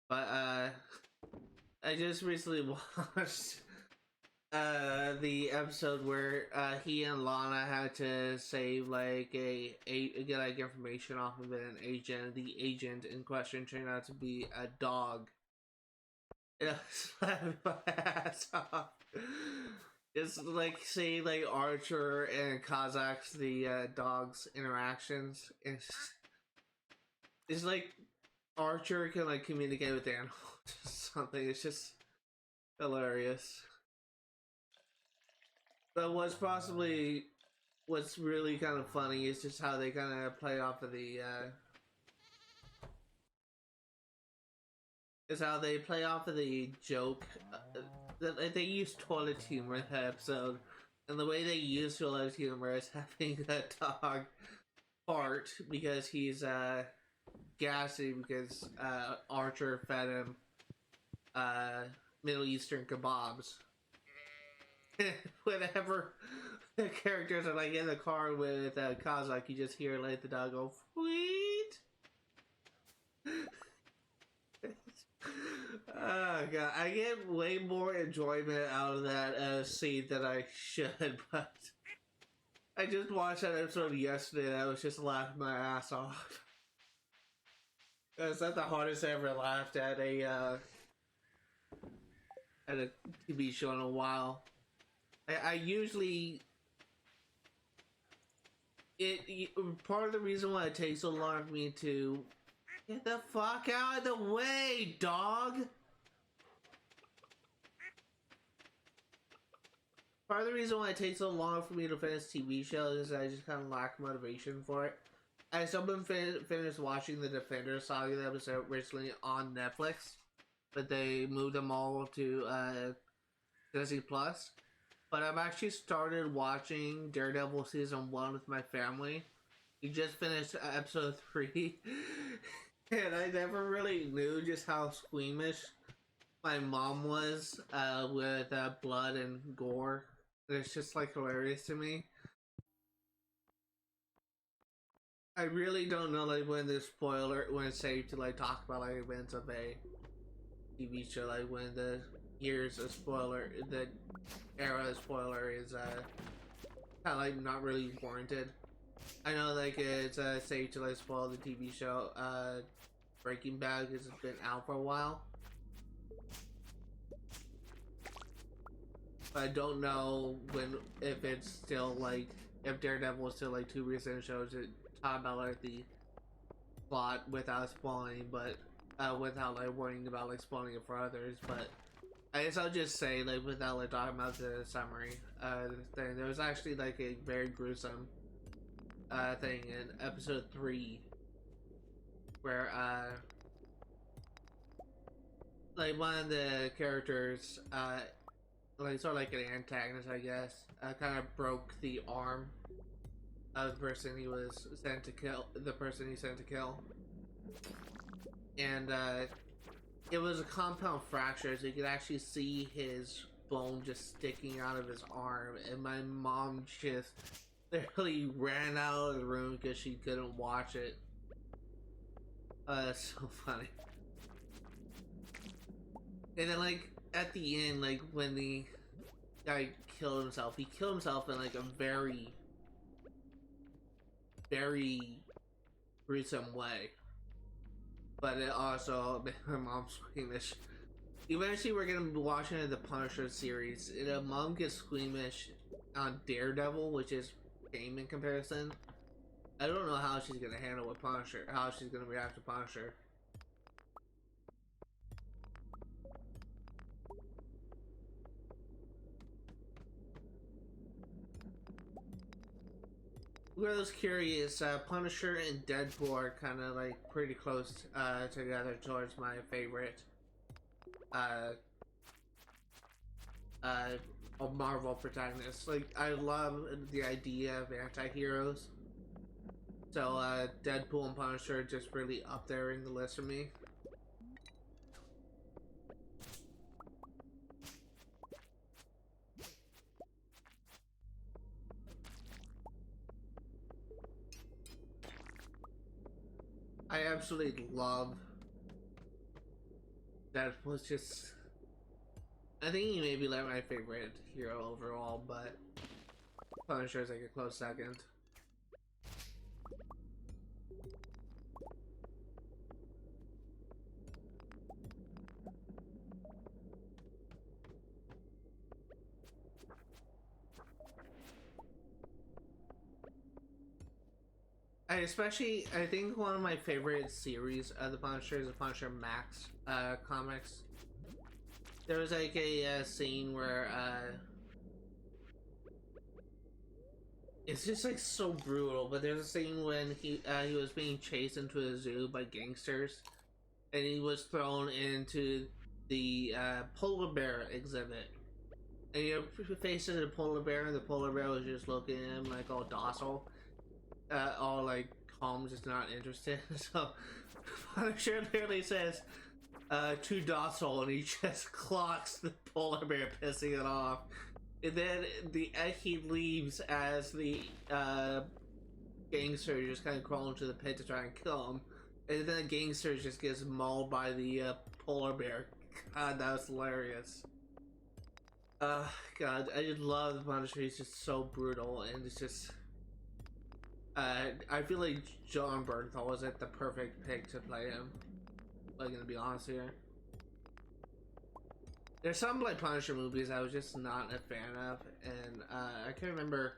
But I just recently watched the episode where he and Lana had to save like get like information off of an agent. The agent in question turned out to be a dog. It slapped my ass off. It's like seeing like Archer and Kazakh's the dogs interactions. It's like Archer can like communicate with animals or something. It's just hilarious. But what's really kind of funny is just how they kind of play off of the is how they play off of the joke that they use toilet humor in that episode, and the way they use toilet humor is having a dog fart because he's gassy because Archer fed him Middle Eastern kebabs. Whenever the characters are like in the car with Kazakh, you just hear like the dog go "Sweet." Oh god, I get way more enjoyment out of that scene than I should, but I just watched that episode yesterday and I was just laughing my ass off. That's not the hardest I ever laughed at a TV show in a while. I usually part of the reason why it takes so long for me to get the fuck out of the way, dog. Part of the reason why it takes so long for me to finish TV shows is I just kind of lack motivation for it. I still been finished watching the Defender saga that was originally on Netflix, but they moved them all to Disney Plus. But I've actually started watching Daredevil season 1 with my family. We just finished episode 3, and I never really knew just how squeamish my mom was with blood and gore. It's just like hilarious to me. I really don't know like when it's safe to like talk about like events of a TV show, like when the years of spoiler, the era of spoiler is kind of like not really warranted. I know like it's safe to like spoil the TV show Breaking Bad because it's been out for a while. But I don't know if it's still like if Daredevil is still like 2 recent shows that talk about like the plot without spoiling, but without like worrying about like spoiling it for others. But I guess I'll just say like without like talking about the summary thing, there was actually like a very gruesome thing in episode 3 where like one of the characters like sort of like an antagonist, I guess, kind of broke the arm of the person he was sent to kill. And it was a compound fracture, so you could actually see his bone just sticking out of his arm. And my mom just literally ran out of the room because she couldn't watch it. That's so funny. And then like at the end, like when the guy killed himself, he killed himself in like a very gruesome way. But it also made my mom squeamish. Eventually we're gonna be watching the Punisher series. Mom gets squeamish on Daredevil, which is tame in comparison. I don't know how she's gonna handle with Punisher, how she's gonna react to Punisher. I was curious, Punisher and Deadpool are kind of like pretty close together towards my favorite Marvel protagonists. Like, I love the idea of anti-heroes. So, Deadpool and Punisher are just really up there in the list for me. absolutely love that was just. I think he may be like my favorite hero overall, but Punisher is like a close second. I think one of my favorite series of the Punisher is the Punisher Max comics. There was like a scene where it's just like so brutal, but there's a scene when he was being chased into a zoo by gangsters, and he was thrown into the polar bear exhibit. And you're facing a polar bear, and the polar bear was just looking at him like all docile, all like calm, just not interested. So Punisher literally says, too docile, and he just clocks the polar bear, pissing it off. And then he leaves as the gangster just kind of crawl into the pit to try and kill him, and then the gangster just gets mauled by the polar bear. God, that was hilarious. God, I just love the Punisher. He's just so brutal, and it's just. I feel like John Bernthal was at the perfect pick to play him. I'm gonna be honest here. There's some like Punisher movies I was just not a fan of, and I can't remember.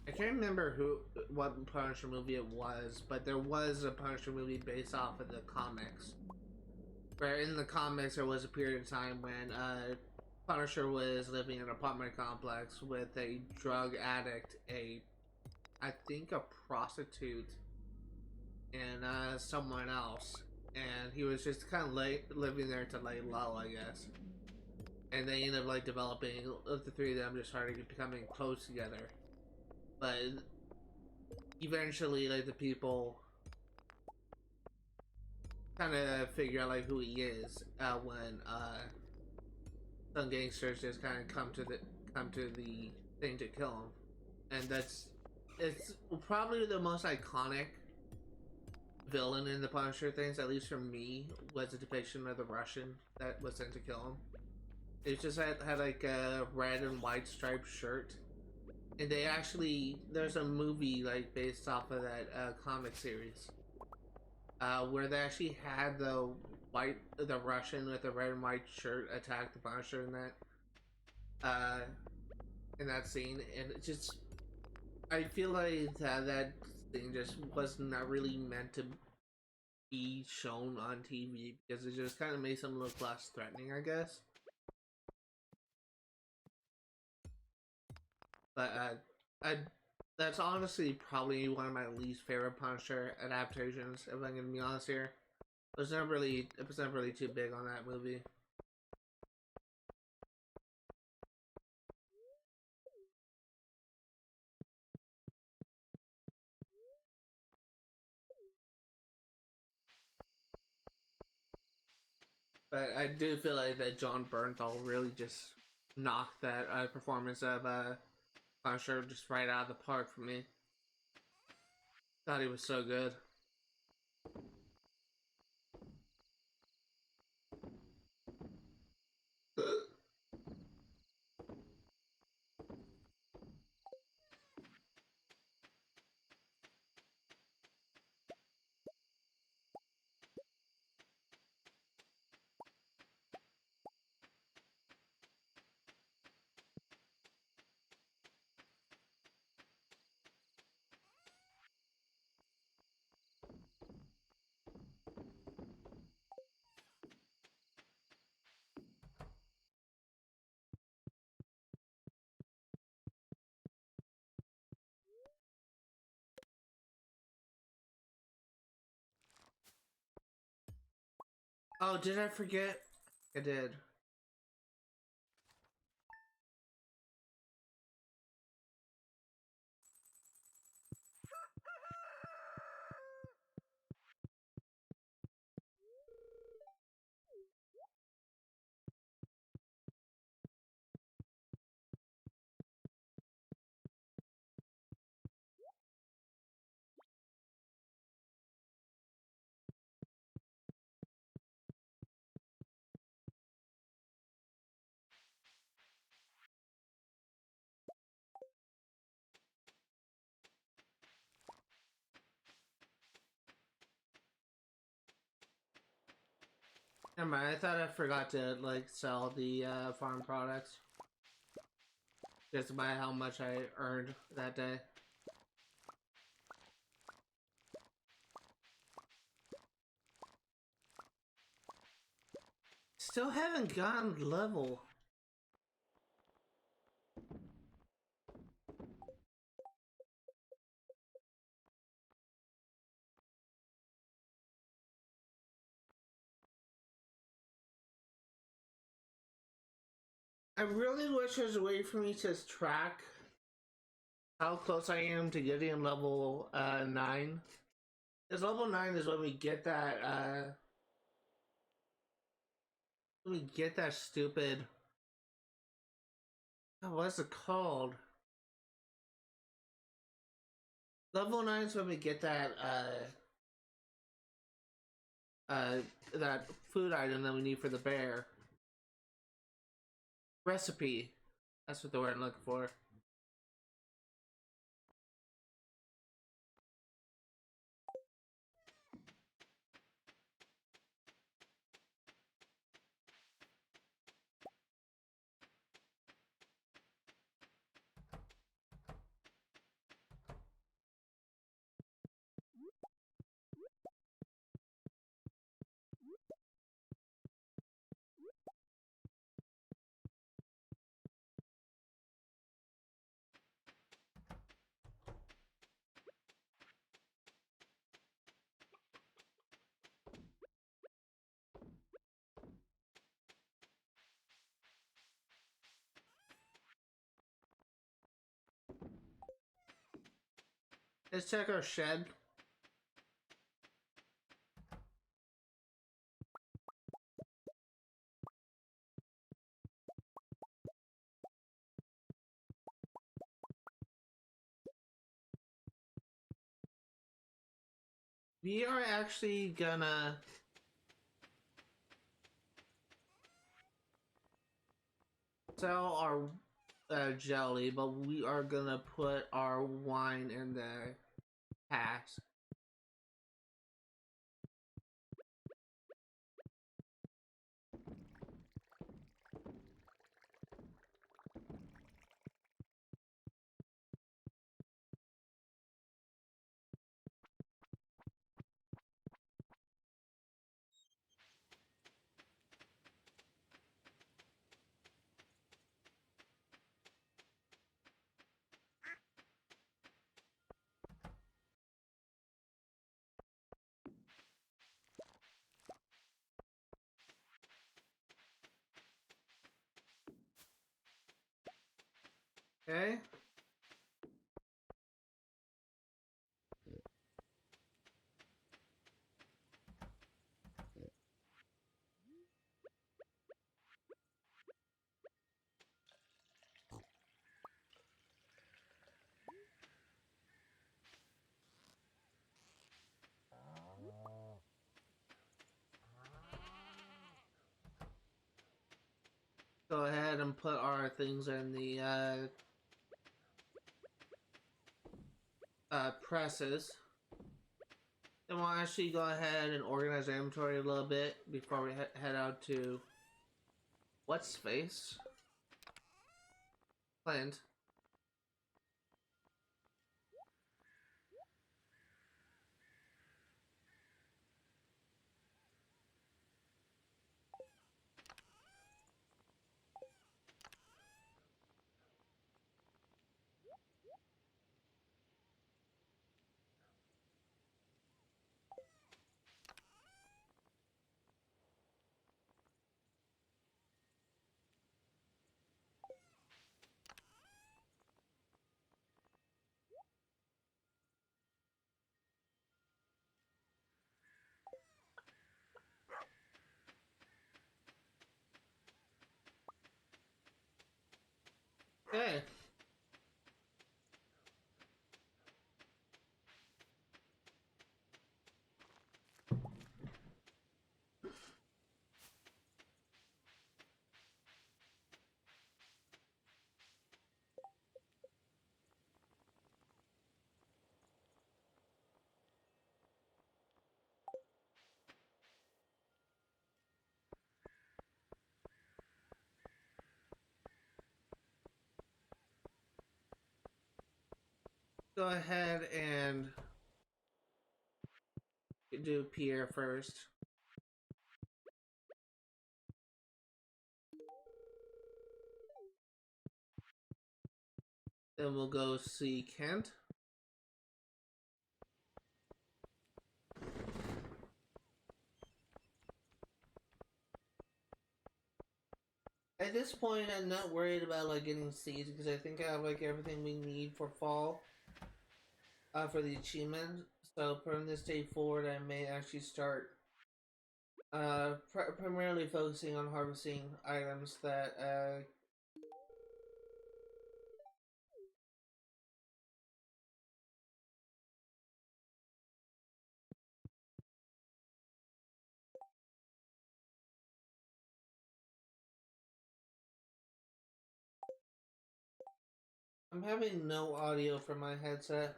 I can't remember what Punisher movie it was, but there was a Punisher movie based off of the comics. Where in the comics there was a period of time when Punisher was living in an apartment complex with a drug addict, I think a prostitute, and someone else, and he was just kind of living there to lay low, I guess. And they ended up like developing, the three of them just started becoming close together. But eventually, like the people kind of figure out like who he is when some gangsters just kind of come to the thing to kill him, and it's probably the most iconic villain in the Punisher things, at least for me, was a depiction of the Russian that was sent to kill him. It just had like a red and white striped shirt, and there's a movie like based off of that comic series where they actually had the Russian with the red and white shirt attack the Punisher uh, in that scene, and it just I feel like that thing just was not really meant to be shown on TV because it just kind of makes him look less threatening, I guess. But I that's honestly probably one of my least favorite Punisher adaptations, if I'm gonna be honest here. It was never really too big on that movie. But I do feel like that John Bernthal really just knocked that performance of Punisher just right out of the park for me. Thought he was so good. Oh, did I forget? I did. Never mind, I thought I forgot to like sell the farm products. Just by how much I earned that day. Still haven't gotten level. I really wish there was a way for me to track how close I am to getting level 9. Because level 9 is when we get that stupid, oh, what's it called? Level 9 is when we get that food item that we need for the bear. Recipe. That's what the word I'm looking for. Let's check our shed. We are actually gonna sell our jelly, but we are gonna put our wine in the cask. Okay. Go ahead and put our things in the presses. Then we'll actually go ahead and organize our inventory a little bit before we head out to what's face? Plant. Okay. go ahead and do Pierre first. Then we'll go see Kent. At this point, I'm not worried about like getting seeds because I think I have like everything we need for fall, for the achievement. So from this day forward, I may actually start primarily focusing on harvesting items that I'm having no audio from my headset.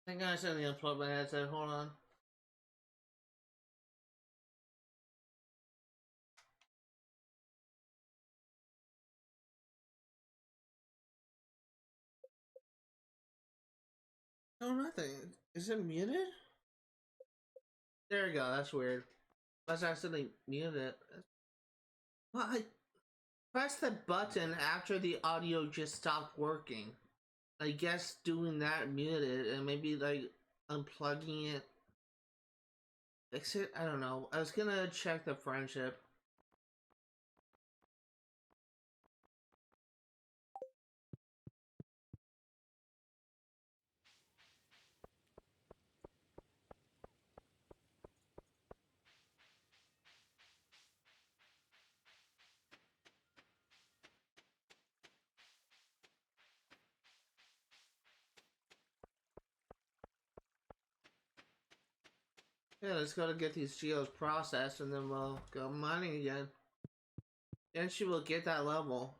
I think I accidentally unplugged my headset. Hold on. No, nothing. Is it muted? There we go. That's weird. Let's accidentally mute it. Well, I pressed the button after the audio just stopped working. I guess doing that muted and maybe like unplugging it. Fix it? I don't know. I was gonna check the friendship. Yeah, let's go to get these geos processed and then we'll go mining again. Then she will get that level.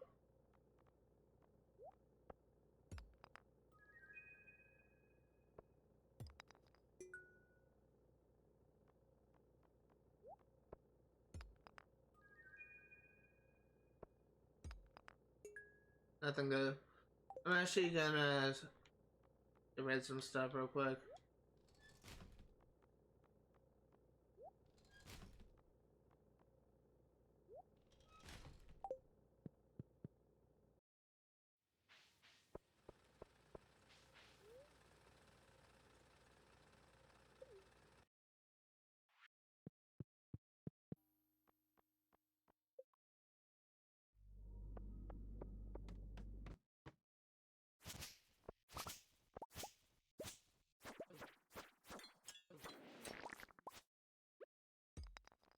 Nothing good. I'm actually gonna read some stuff real quick.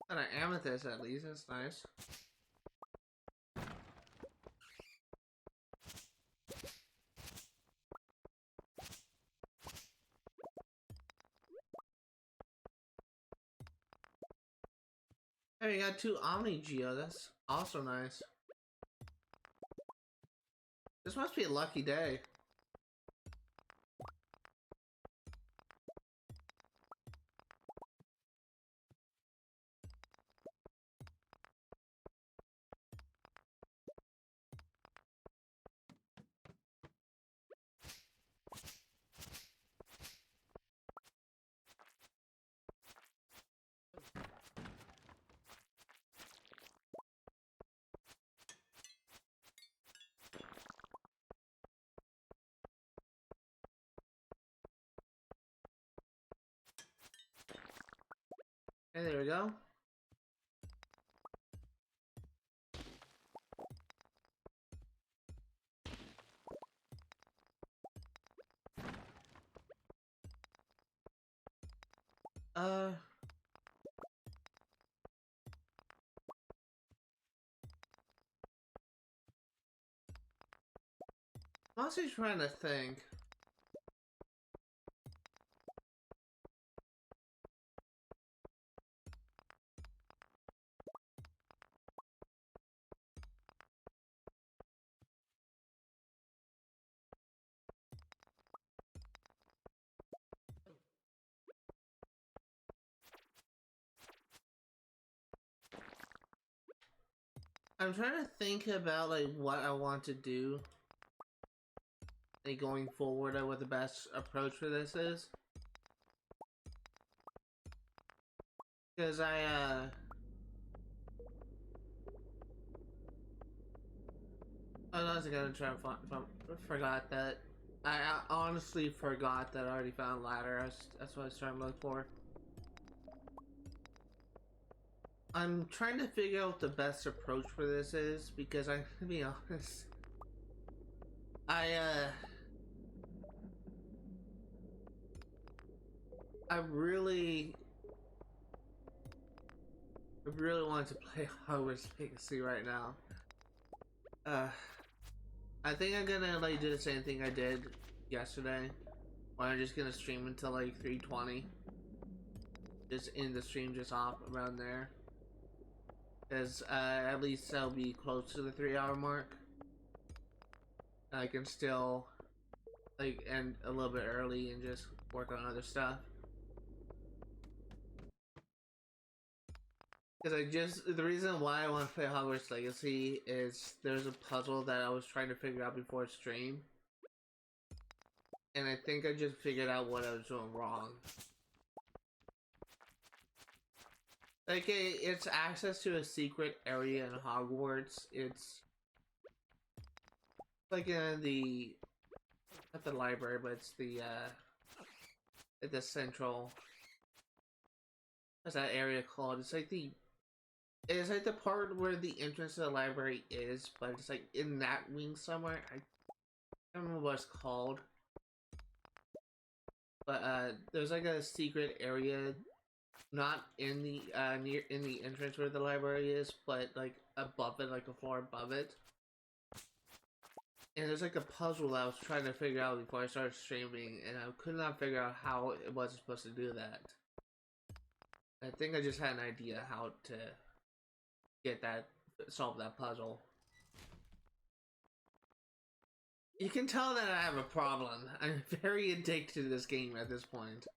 Got an amethyst at least, that's nice. Hey, we got 2 Omni Geo, that's also nice. This must be a lucky day. Hey, there we go. I'm also trying to think. I'm trying to think about like what I want to do, like going forward, what the best approach for this is. Because I was gonna try to find. Forgot that. I honestly forgot that I already found ladder. That's what I was trying to look for. I'm trying to figure out what the best approach for this is because I'm gonna be honest. I I really want to play Hogwarts Legacy right now. Uh, I think I'm gonna like do the same thing I did yesterday, where I'm just gonna stream until like 3:20. Just in the stream, just off around there, because at least I'll be close to the 3-hour mark. I can still like end a little bit early and just work on other stuff. Because the reason why I want to play Hogwarts Legacy is there's a puzzle that I was trying to figure out before stream. And I think I just figured out what I was doing wrong. Like, it's access to a secret area in Hogwarts. It's like in the, not the library, but it's the, at the central, what's that area called? It's like it's like the part where the entrance to the library is, but it's like in that wing somewhere. I don't remember what it's called. But there's like a secret area, not in the in the entrance where the library is, but like above it, like a floor above it. And there's like a puzzle that I was trying to figure out before I started streaming, and I could not figure out how it was supposed to do that. I think I just had an idea how to solve that puzzle. You can tell that I have a problem. I'm very addicted to this game at this point.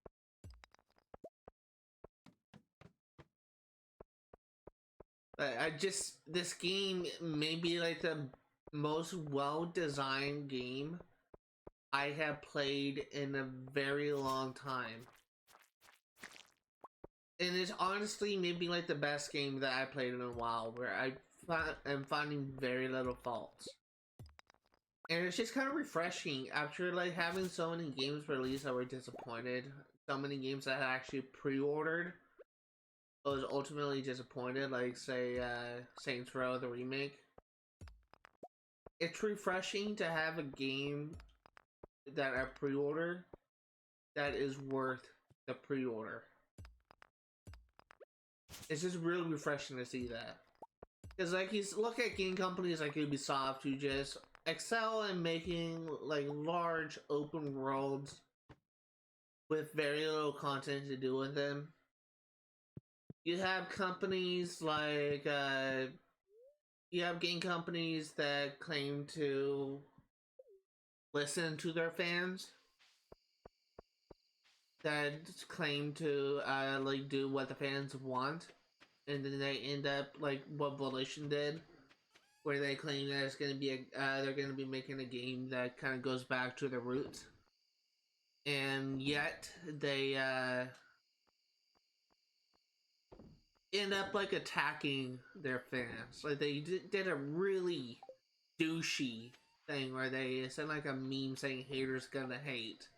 But this game may be like the most well-designed game I have played in a very long time. And it's honestly maybe like the best game that I played in a while, where I'm finding very little faults. And it's just kind of refreshing after like having so many games released that were disappointed. So many games that I actually pre-ordered, I was ultimately disappointed, like say Saints Row the remake. It's refreshing to have a game that I pre-order that is worth the pre-order. It's just really refreshing to see that. Because like you look at game companies like Ubisoft who just excel in making like large open worlds with very little content to do with them. You have companies like you have game companies that claim to listen to their fans, that claim to like do what the fans want, and then they end up like what Volition did, where they claim that it's going to be they're going to be making a game that kind of goes back to the roots, and yet they end up like attacking their fans. Like they did a really douchey thing where they sent like a meme saying haters gonna hate,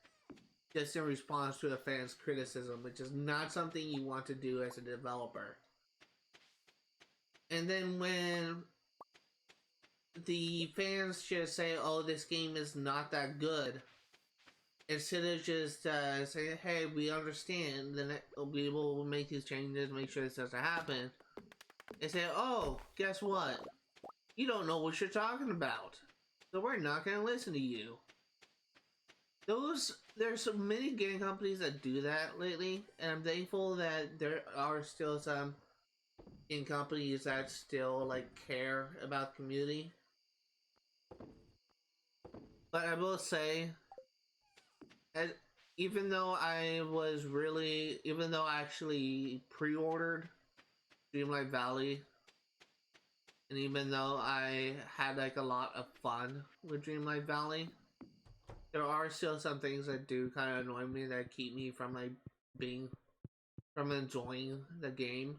just in response to a fan's criticism, which is not something you want to do as a developer. And then when the fans just say, oh, this game is not that good, instead of just saying, hey, we understand, then we will make these changes, make sure this doesn't happen, they say, oh, guess what? You don't know what you're talking about, so we're not going to listen to you. There's so many game companies that do that lately, and I'm thankful that there are still some game companies that still like care about the community. But I will say, even though I actually pre-ordered Dreamlight Valley And even though I had like a lot of fun with Dreamlight Valley, there are still some things that do kind of annoy me that keep me from like being from enjoying the game.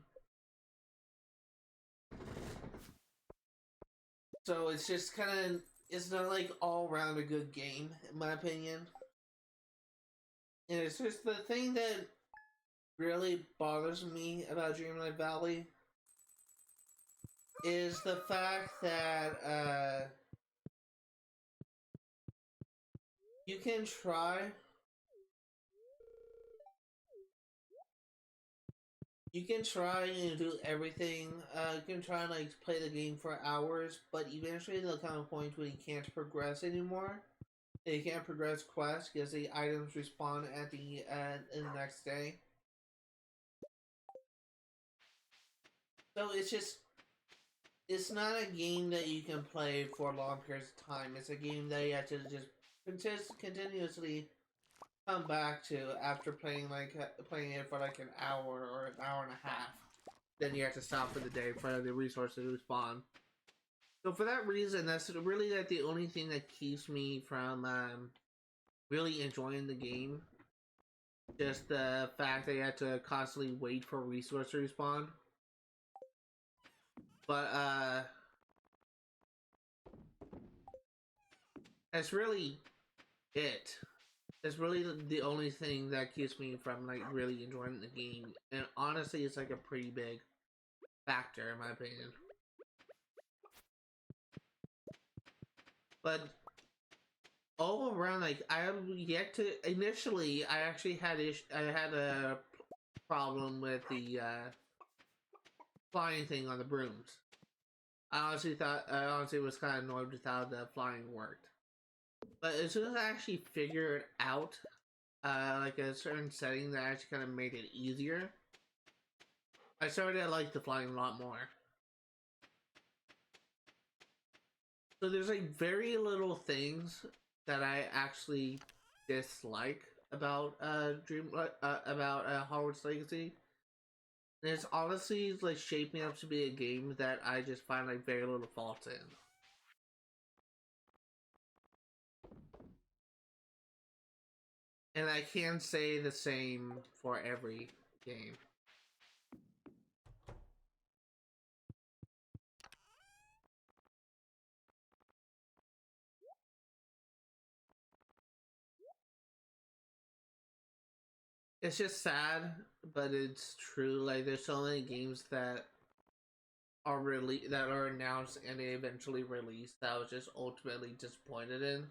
So it's just kind of, it's not like all around a good game in my opinion. And it's just the thing that really bothers me about Dreamlight Valley is the fact that you can try and do everything. You can try and like play the game for hours, but eventually there'll come a point where you can't progress anymore. You can't progress quests because the items respawn at the next day. So it's not a game that you can play for long periods of time. It's a game that you have to just continuously come back to after playing it for like an hour or an hour and a half. Then you have to stop for the day for the resources to respawn. So for that reason, that's really like the only thing that keeps me from really enjoying the game. Just the fact that you have to constantly wait for resource to respawn. But that's really it. It's really the only thing that keeps me from like really enjoying the game, and honestly, it's like a pretty big factor in my opinion. But all around, like I have yet to. Initially, I actually had I had a problem with the flying thing on the brooms. I honestly was kind of annoyed with how the flying worked. But as soon as I actually figured out like a certain setting that actually kind of made it easier, I started to like the flying a lot more. So there's like very little things that I actually dislike about Hogwarts Legacy. And it's honestly like shaping up to be a game that I just find like very little fault in. And I can say the same for every game. It's just sad, but it's true. Like there's so many games that are announced and they eventually released that I was just ultimately disappointed in.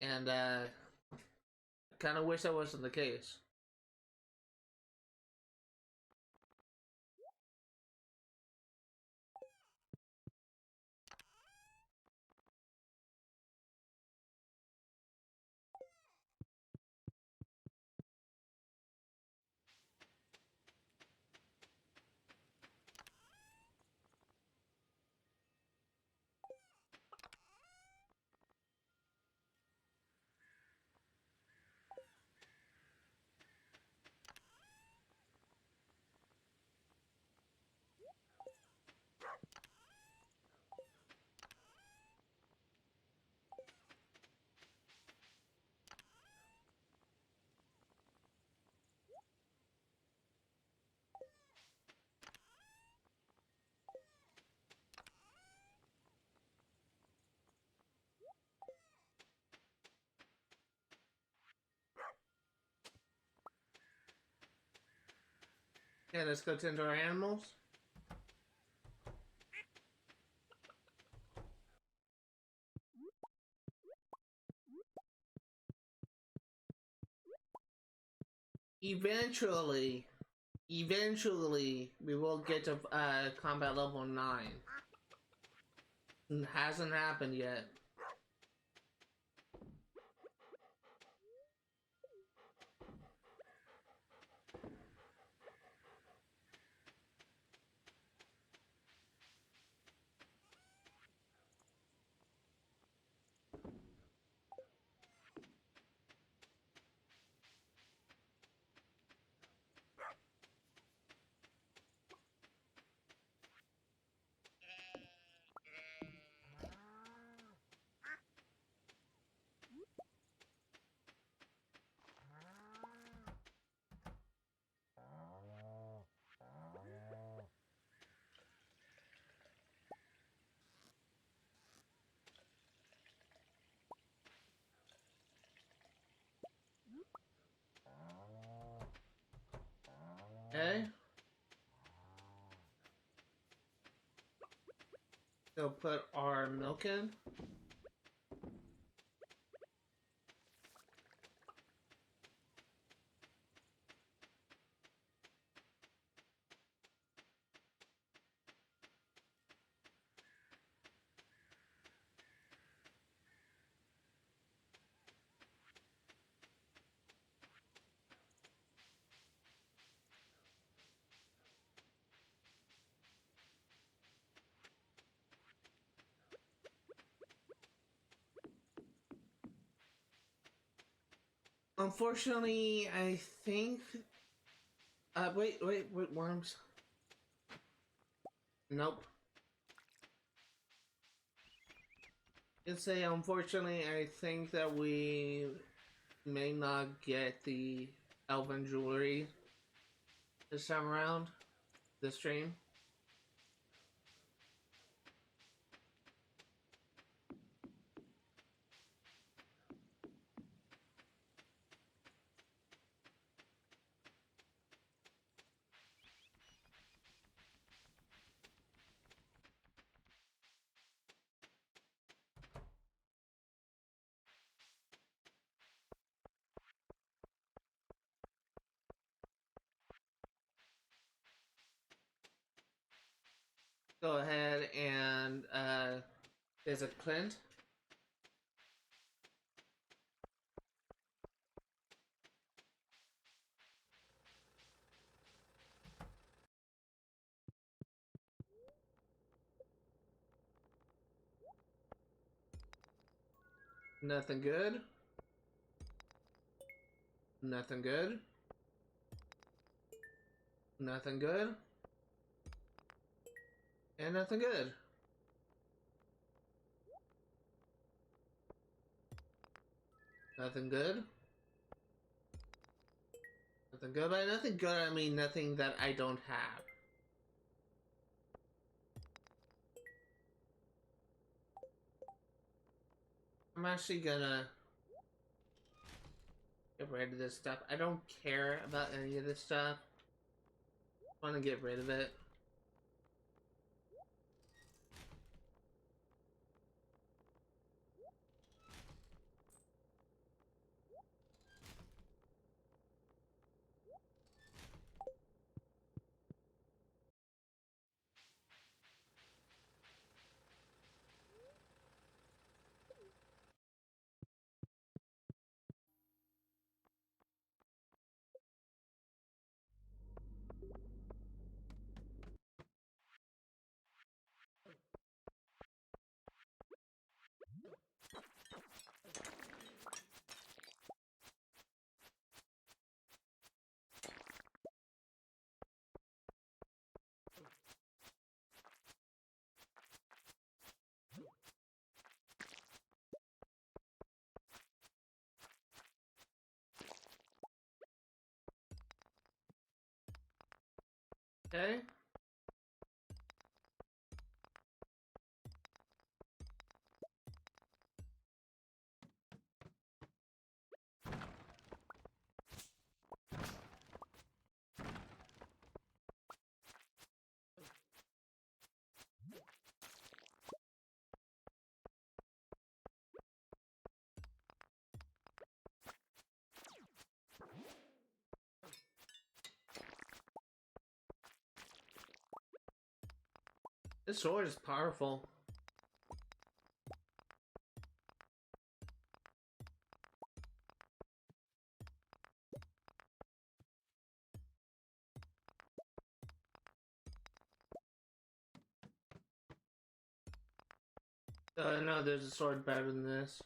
And kind of wish that wasn't the case. Yeah, let's go tend to our animals. Eventually, we will get to combat level 9. It hasn't happened yet. Okay. So put our milk in. Unfortunately, I think. Wait, worms. Nope. I'd say, unfortunately, I think that we may not get the elven jewelry this time around. This stream. Go ahead and there's a Clint. Nothing good. Nothing good. Nothing good. And nothing good. Nothing good. Nothing good. By nothing good, I mean nothing that I don't have. I'm actually gonna get rid of this stuff. I don't care about any of this stuff. I want to get rid of it. Okay. This sword is powerful. No, there's a sword better than this.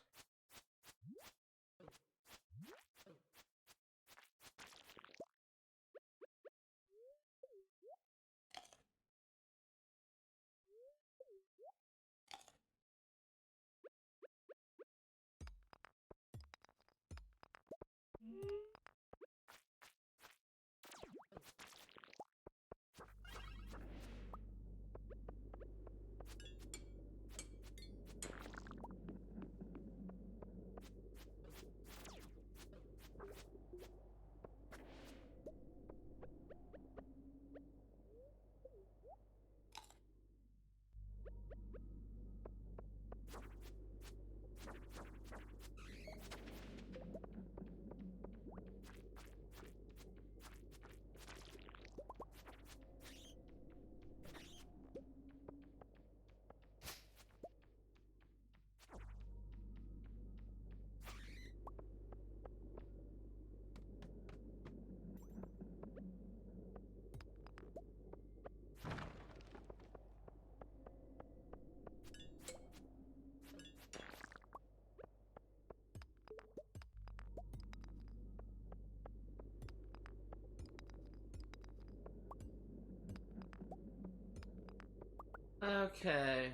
Okay.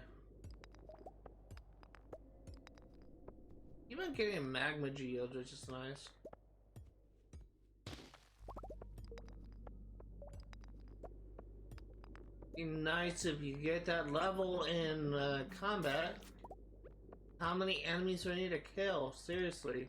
Even getting a magma geode, which is nice. Be nice if you get that level in combat. How many enemies do I need to kill? Seriously.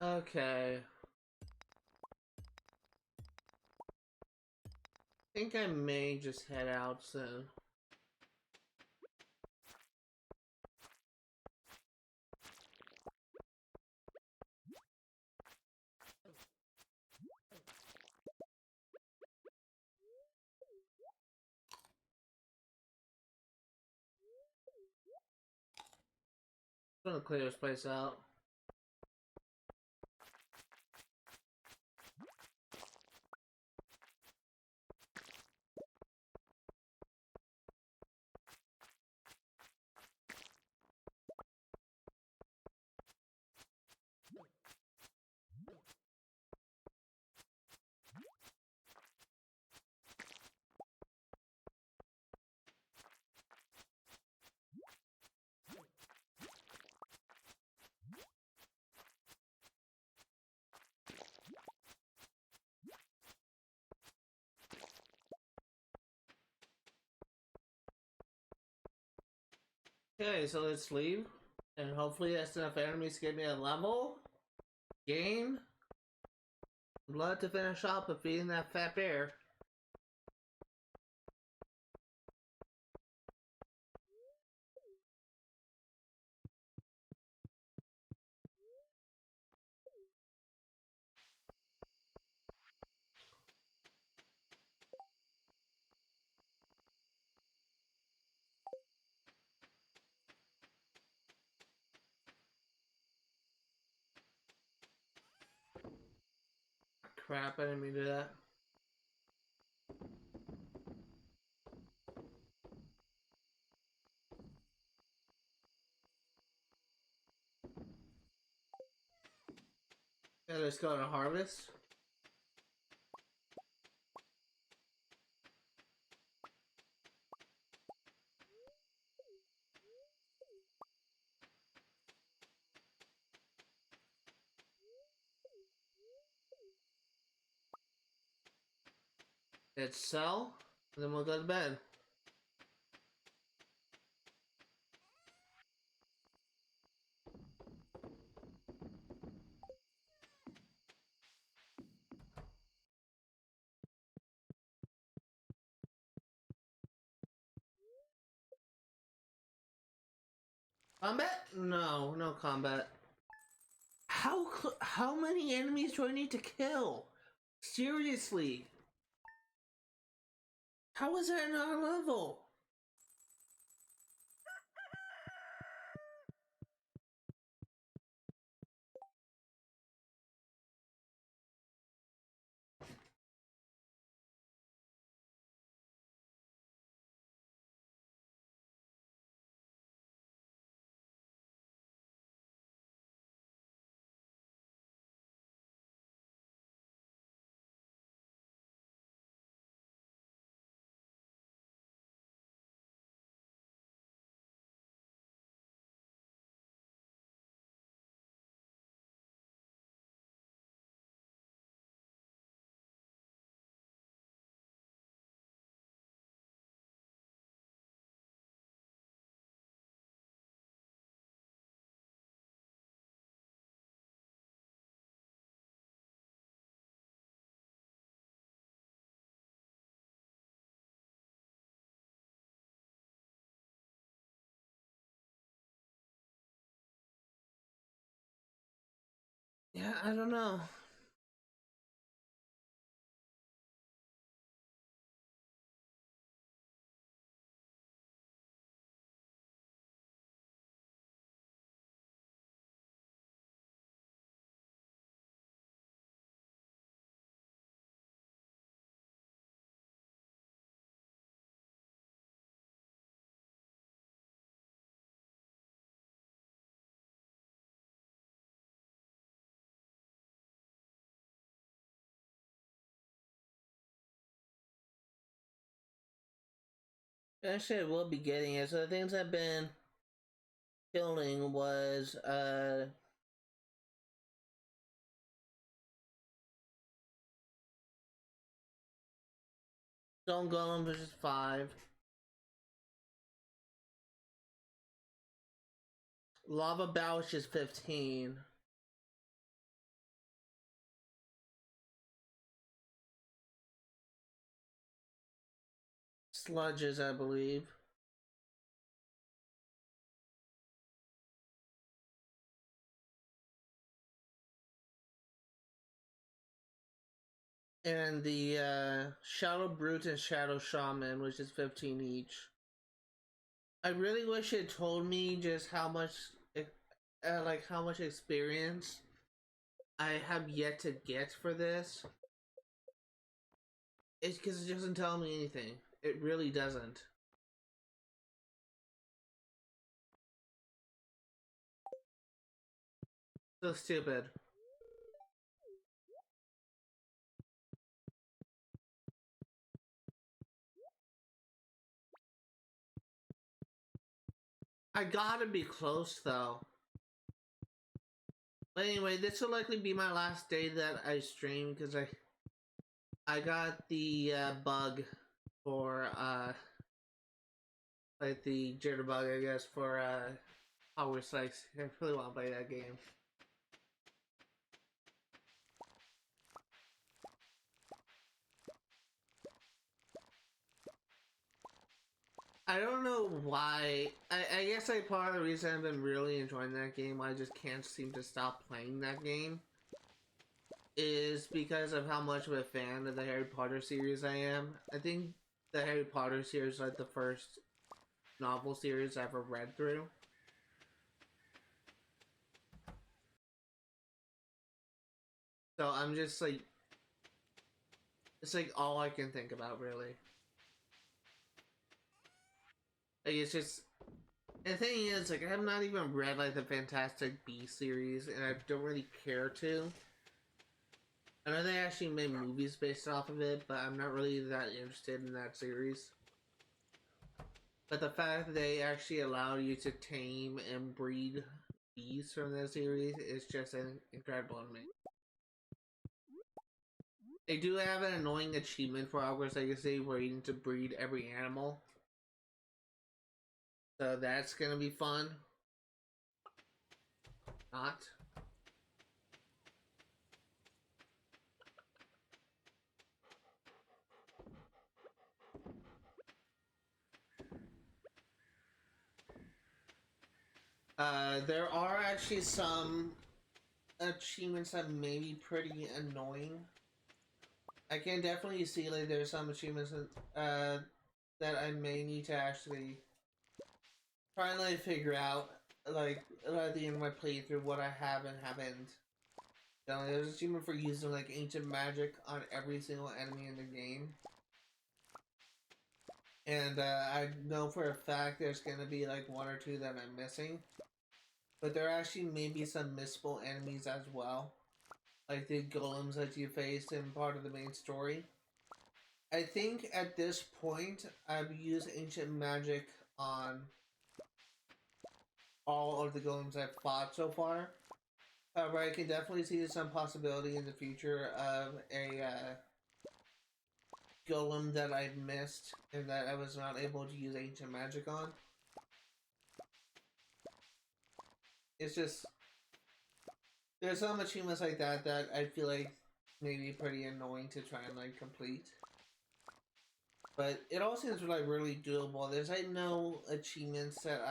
Okay. I think I may just head out soon. I'm gonna clear this place out. Okay, so let's leave. And hopefully that's enough enemies to get me a level. Game. Blood to finish off with feeding that fat bear. Crap, I didn't mean to do that. Yeah, let's go to harvest. Let's sell, and then we'll go to bed. Combat? No, no combat. How many enemies do I need to kill? Seriously. How is that not a level? I don't know. Actually, I will be getting it. So the things I've been killing was Stone Golem, which is 5. Lava Bow, which is 15. Sludges, I believe. And the Shadow Brute and Shadow Shaman, which is 15 each. I really wish it told me just how much, like how much experience I have yet to get for this. It's because it doesn't tell me anything. It really doesn't. So stupid. I gotta be close though. But anyway, this will likely be my last day that I stream because I got the bug for like the jitterbug, I guess, for Obelisks. I really want to play that game. I don't know why. I guess like part of the reason I've been really enjoying that game, I just can't seem to stop playing that game, is because of how much of a fan of the Harry Potter series I am. I think the Harry Potter series is like the first novel series I ever read through. So I'm just like, it's like all I can think about really. Like it's just, and the thing is, like I have not even read like the Fantastic Beasts series, and I don't really care to. I know they actually made movies based off of it, but I'm not really that interested in that series. But the fact that they actually allow you to tame and breed bees from that series is just incredible to me. They do have an annoying achievement for Hogwarts Legacy where you need to breed every animal. So that's gonna be fun. Not. There are actually some achievements that may be pretty annoying. I can definitely see like there's some achievements that I may need to actually try and like figure out like at the end of my playthrough what I have and haven't done. There's an achievement for using like ancient magic on every single enemy in the game. And I know for a fact there's gonna be like 1 or 2 that I'm missing. But there actually may be some missable enemies as well. Like the golems that you faced in part of the main story. I think at this point I've used ancient magic on all of the golems I've fought so far. However, I can definitely see some possibility in the future of a golem that I've missed and that I was not able to use ancient magic on. It's just there's some achievements like that that I feel like may be pretty annoying to try and like complete. But it all seems like really doable. There's like no achievements that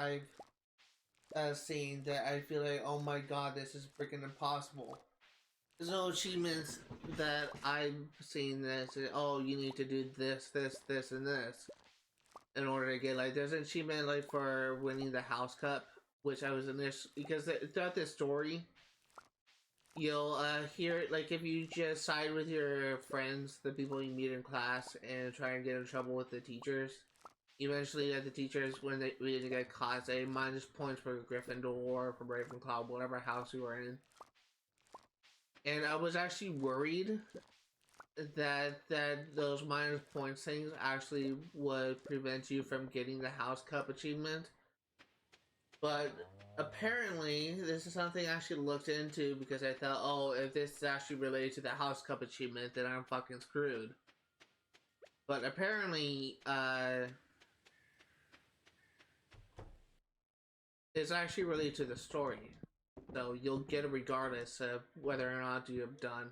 I've seen that I feel like, oh my god, this is freaking impossible. There's no achievements that I've seen that say, oh, you need to do this, this, this, and this in order to get, like, there's an achievement, like, for winning the house cup, which I was initially, because throughout this story, you'll hear, like, if you just side with your friends, the people you meet in class, and try and get in trouble with the teachers, eventually, the teachers, when they really get caught, say minus points for Gryffindor, for Ravenclaw, whatever house you were in. And I was actually worried that those minus points things actually would prevent you from getting the house cup achievement. But apparently, this is something I actually looked into because I thought, oh, if this is actually related to the house cup achievement, then I'm fucking screwed. But apparently, it's actually related to the story. So you'll get it regardless of whether or not you have done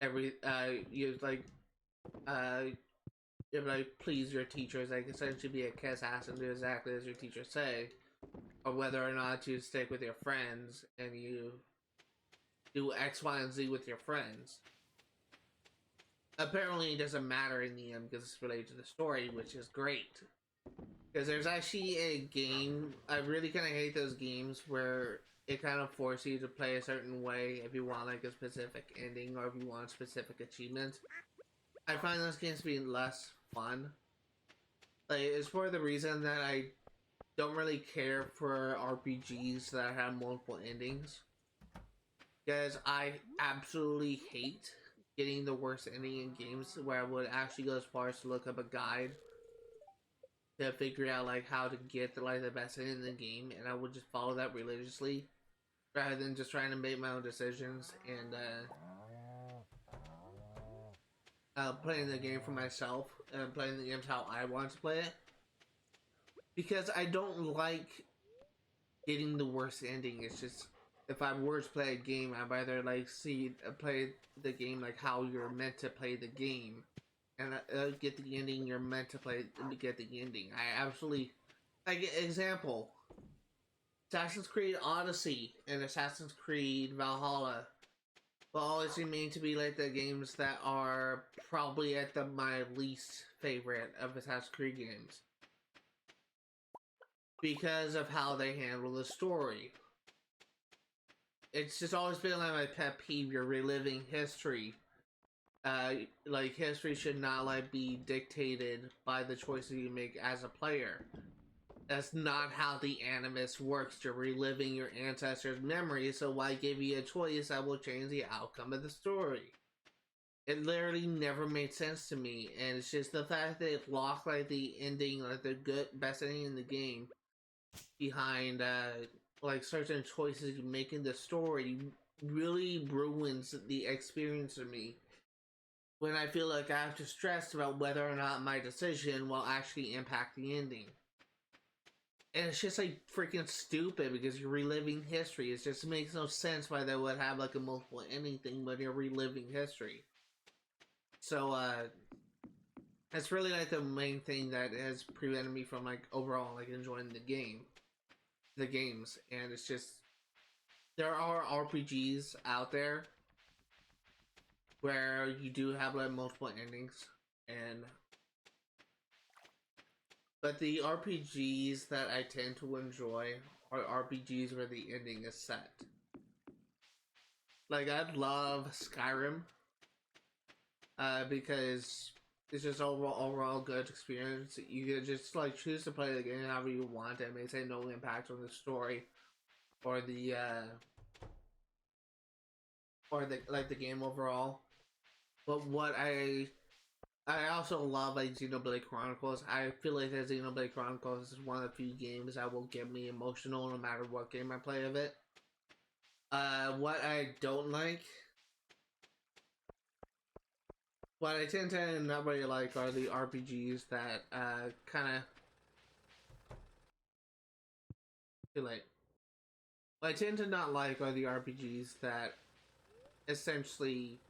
you uh, if like please your teachers, like essentially be a kiss ass and do exactly as your teachers say, or whether or not you stick with your friends and you do X, Y, and Z with your friends. Apparently, it doesn't matter in the end because it's related to the story, which is great. Because there's actually a game, I really kind of hate those games where it kind of forces you to play a certain way if you want like a specific ending or if you want a specific achievement. I find those games to be less fun. Like, it's for the reason that I don't really care for RPGs that have multiple endings. Because I absolutely hate getting the worst ending in games where I would actually go as far as to look up a guide to figure out like how to get the best ending in the game, and I would just follow that religiously rather than just trying to make my own decisions and playing the game for myself and playing the games how I want to play it. Because I don't like getting the worst ending. It's just if I were to play a game, I'd rather like play the game like how you're meant to play the game, and get the ending you're meant to play. Get the ending. I absolutely like example. Assassin's Creed Odyssey and Assassin's Creed Valhalla will always remain to be like the games that are probably at my least favorite of Assassin's Creed games because of how they handle the story. It's just always been like my pet peeve. You're reliving history. Like history should not like be dictated by the choices you make as a player. That's not how the animus works. You're reliving your ancestors' memories, so why give you a choice that will change the outcome of the story? It literally never made sense to me, and it's just the fact that it locked like the ending, like the best ending in the game, behind like certain choices you make in the story really ruins the experience for me when I feel like I have to stress about whether or not my decision will actually impact the ending. And it's just like freaking stupid because you're reliving history. It just makes no sense why they would have like a multiple ending thing when you're reliving history. So that's really like the main thing that has prevented me from like overall like enjoying the games. And it's just there are RPGs out there where you do have like multiple endings, and but the RPGs that I tend to enjoy are RPGs where the ending is set. Like I love Skyrim, because it's just overall good experience. You can just like choose to play the game however you want. It may say no impact on the story or the like the game overall. But what I also love like Xenoblade Chronicles. I feel like that Xenoblade Chronicles is one of the few games that will get me emotional no matter what game I play of it. What I don't like, what I tend to not really like are the RPGs that kind of too late. What I tend to not like are the RPGs that essentially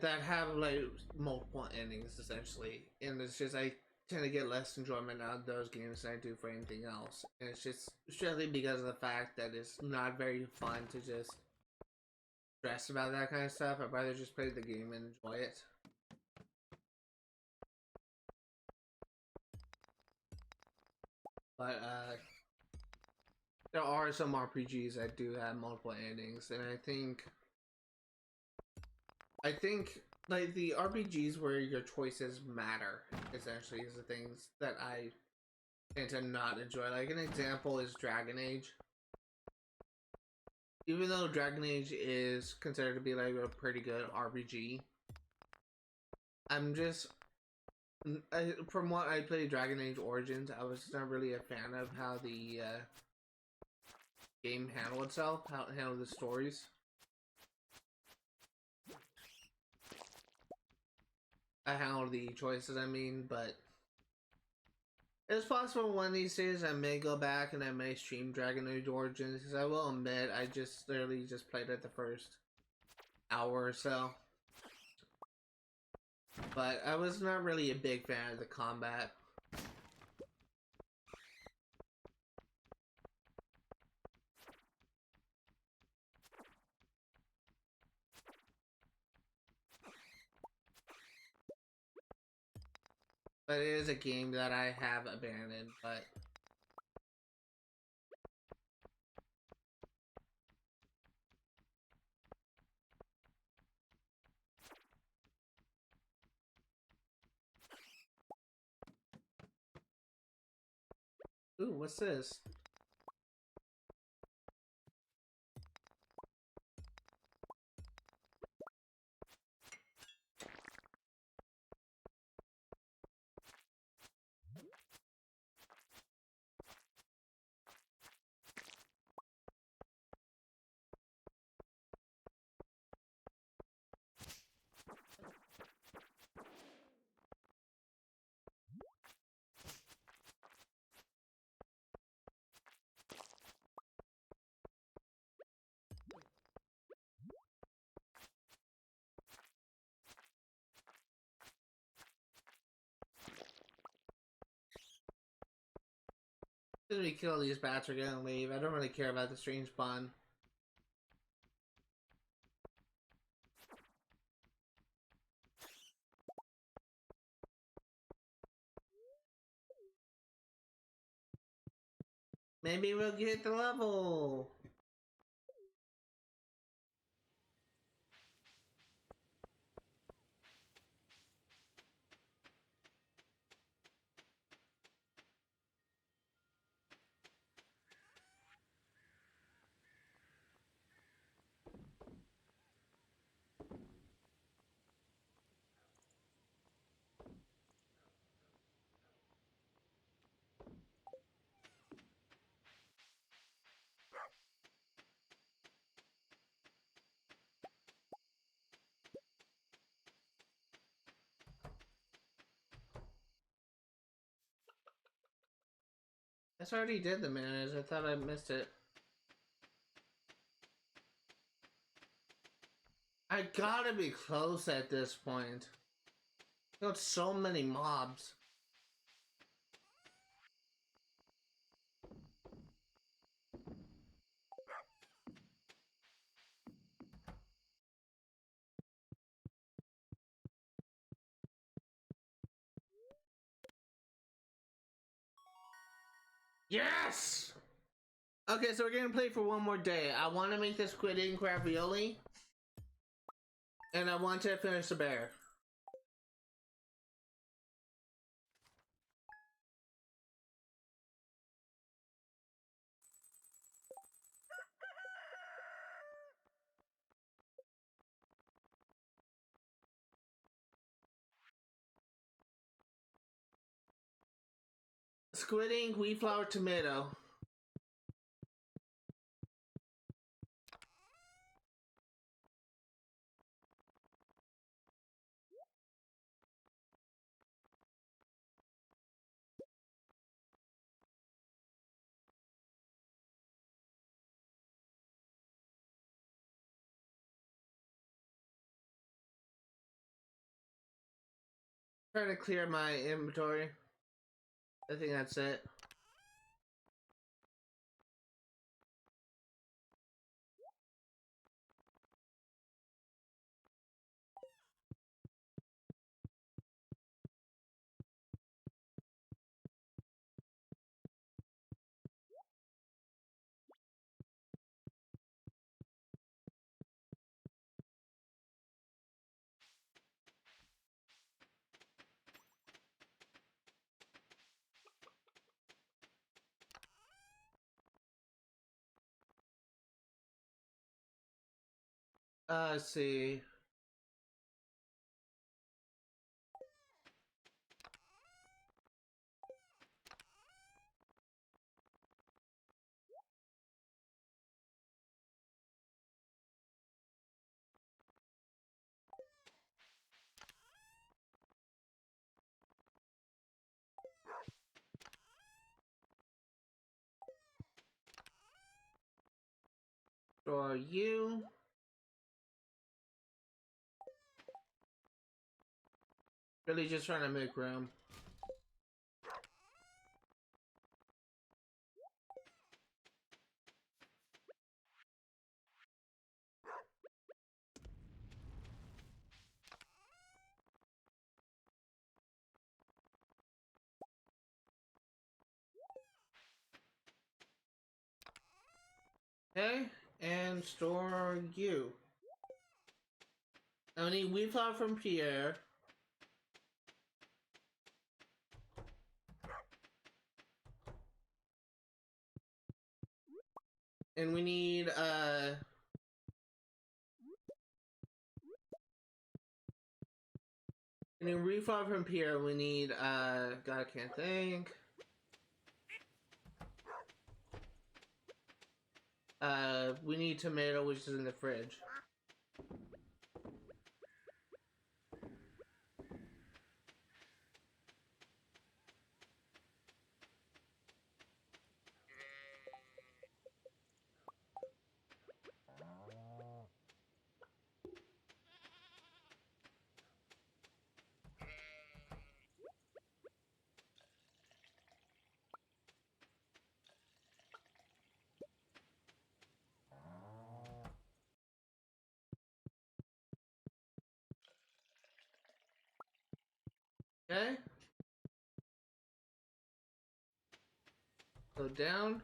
that have like multiple endings essentially, and it's just like tend to get less enjoyment out of those games than I do for anything else. And it's just strictly because of the fact that it's not very fun to just stress about that kind of stuff. I'd rather just play the game and enjoy it. But there are some RPGs that do have multiple endings, and I think like the RPGs where your choices matter essentially is the things that I tend to not enjoy. Like an example is Dragon Age. Even though Dragon Age is considered to be like a pretty good RPG, I'm just from what I played Dragon Age Origins, I was not really a fan of how the game handled itself, how it handled the stories. I handled the choices, I mean, but it's possible one of these days I may go back and I may stream Dragon Age Origins, because I will admit I just literally just played it the first hour or so. But I was not really a big fan of the combat. But it is a game that I have abandoned, but ooh, what's this? As we kill these bats, we're gonna leave. I don't really care about the strange bun. Maybe we'll get the level. I already did the manage. I thought I missed it. I gotta be close at this point. Got so many mobs. Yes! Okay, so we're gonna play for one more day. I want to make this squid ink ravioli. And I want to finish the bear. Squid ink, wheat flour, tomato. Trying to clear my inventory. I think that's it. Let's see. Draw you. Really just trying to make room. Okay, and store you. I need wheat flour from Pierre. And we need wheat flour from Pierre. We need God, I can't think. We need tomato, which is in the fridge. Okay. Go down.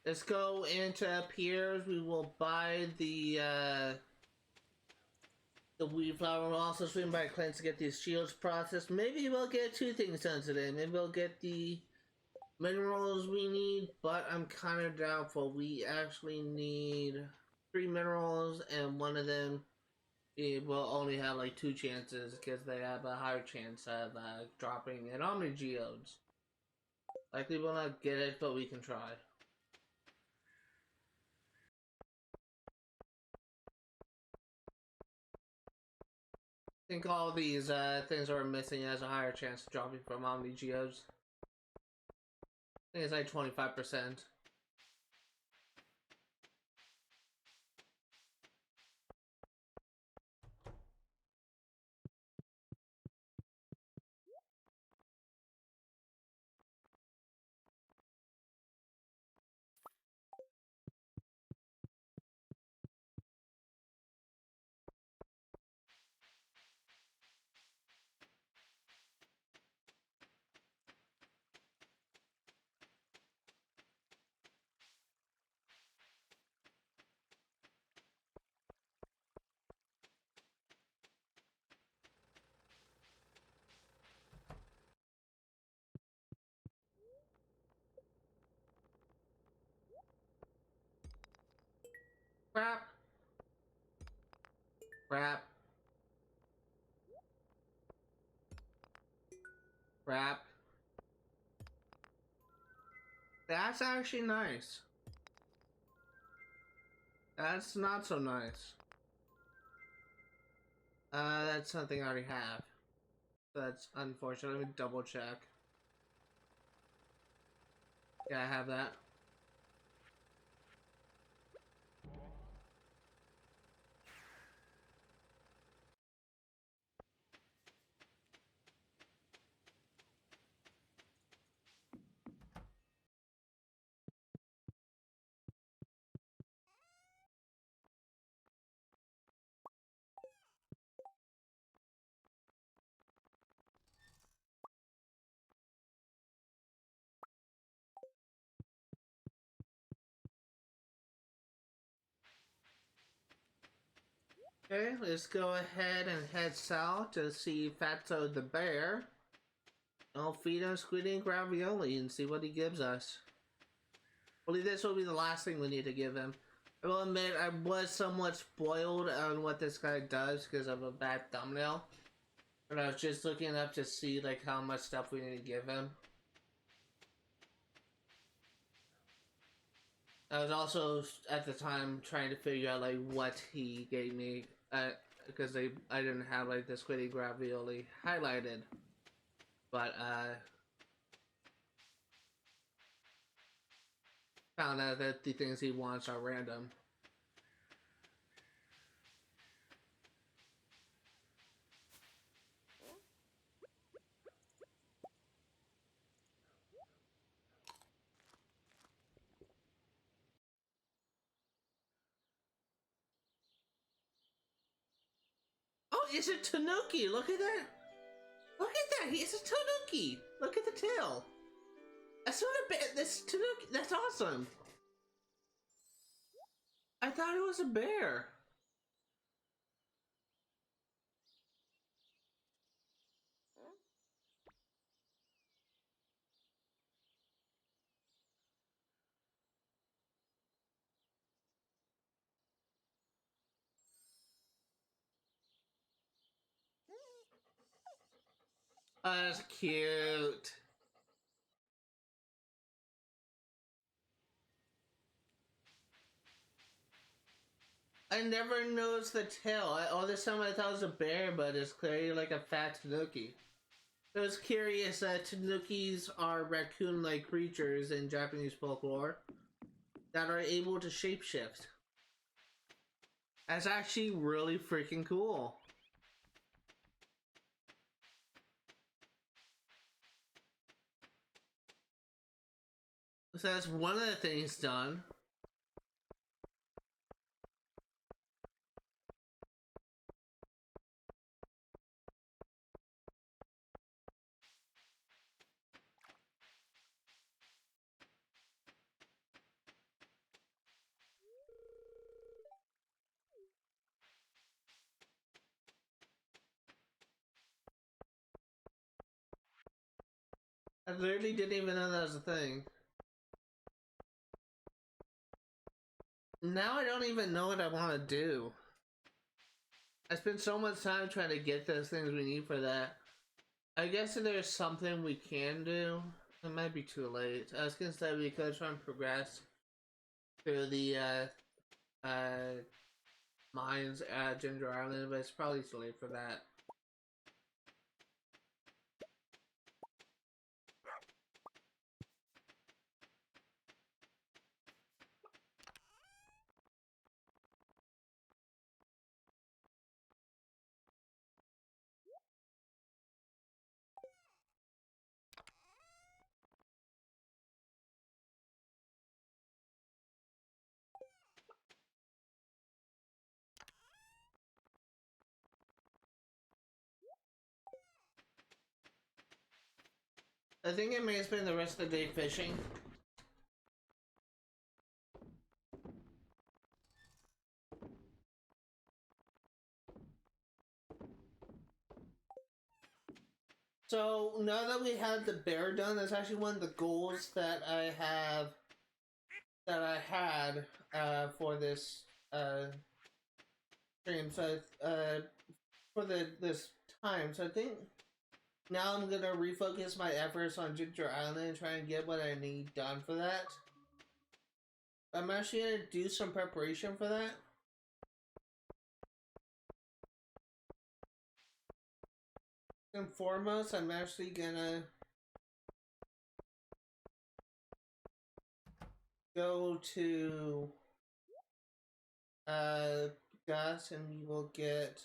Let's go into Pierre's. We will buy the wheat flour. We'll also swing by Clint's to get these shields processed. Maybe we'll get two things done today. Maybe we'll get the minerals we need, but I'm kind of doubtful. We actually need 3 minerals, and one of them it will only have like 2 chances because they have a higher chance of dropping an Omni Geodes. Likely will not get it, but we can try. I think all these things are missing has a higher chance of dropping from Omni Geodes. I think it's like 25%. Crap. Crap. Crap. That's actually nice. That's not so nice. That's something I already have. That's unfortunate. Let me double check. Yeah, I have that. Okay, let's go ahead and head south to see Fatso the bear. I'll feed him squid ink ravioli and see what he gives us. I believe this will be the last thing we need to give him. I will admit I was somewhat spoiled on what this guy does because of a bad thumbnail. But I was just looking up to see like how much stuff we need to give him. I was also at the time trying to figure out like what he gave me because I didn't have like the squid ink ravioli highlighted. But found out that the things he wants are random. Oh, it's a Tanuki! Look at that! Look at that! It's a Tanuki! Look at the tail! That's not a bear! This Tanuki! That's awesome! I thought it was a bear! Oh, that's cute! I never noticed the tail. All this time I thought it was a bear, but it's clearly like a fat Tanuki. I was curious that Tanukis are raccoon-like creatures in Japanese folklore that are able to shapeshift. That's actually really freaking cool. So that's one of the things done. I literally didn't even know that was a thing. Now I don't even know what I want to do. I spent so much time trying to get those things we need for that. I guess if there's something we can do, it might be too late. I was gonna say we could try and progress through the mines at Ginger Island, but it's probably too late for that. I think I may spend the rest of the day fishing. So now that we have the bear done, that's actually one of the goals that I had for this stream. So for this time, so I think now I'm gonna refocus my efforts on Ginger Island and try and get what I need done for that. I'm actually gonna do some preparation for that. And foremost, I'm actually gonna go to Gus and we will get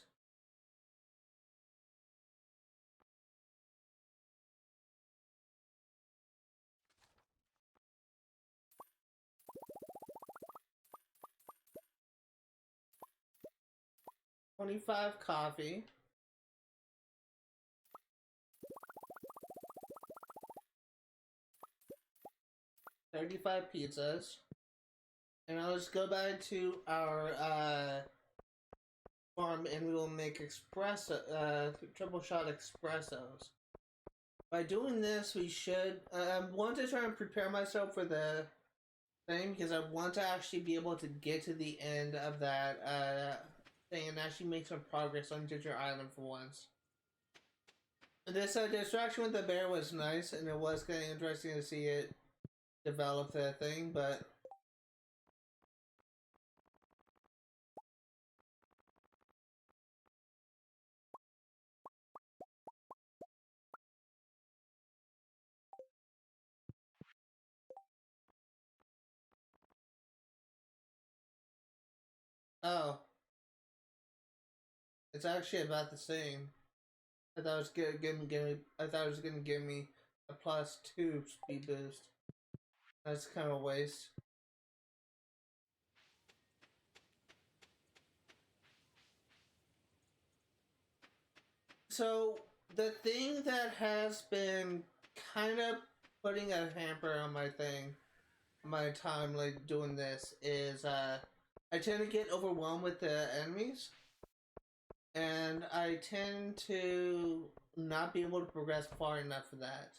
$25 coffee. 35 pizzas. And I'll just go back to our farm and we will make triple shot espressos. By doing this, we should. I want to try and prepare myself for the thing because I want to actually be able to get to the end of that thing and actually make some progress on Ginger Island for once. This distraction with the bear was nice, and it was kind of interesting to see it develop that thing, but. Oh, it's actually about the same. I thought it was gonna give me a +2 speed boost. That's kind of a waste. So the thing that has been kind of putting a hamper on my time like doing this is I tend to get overwhelmed with the enemies, and I tend to not be able to progress far enough for that.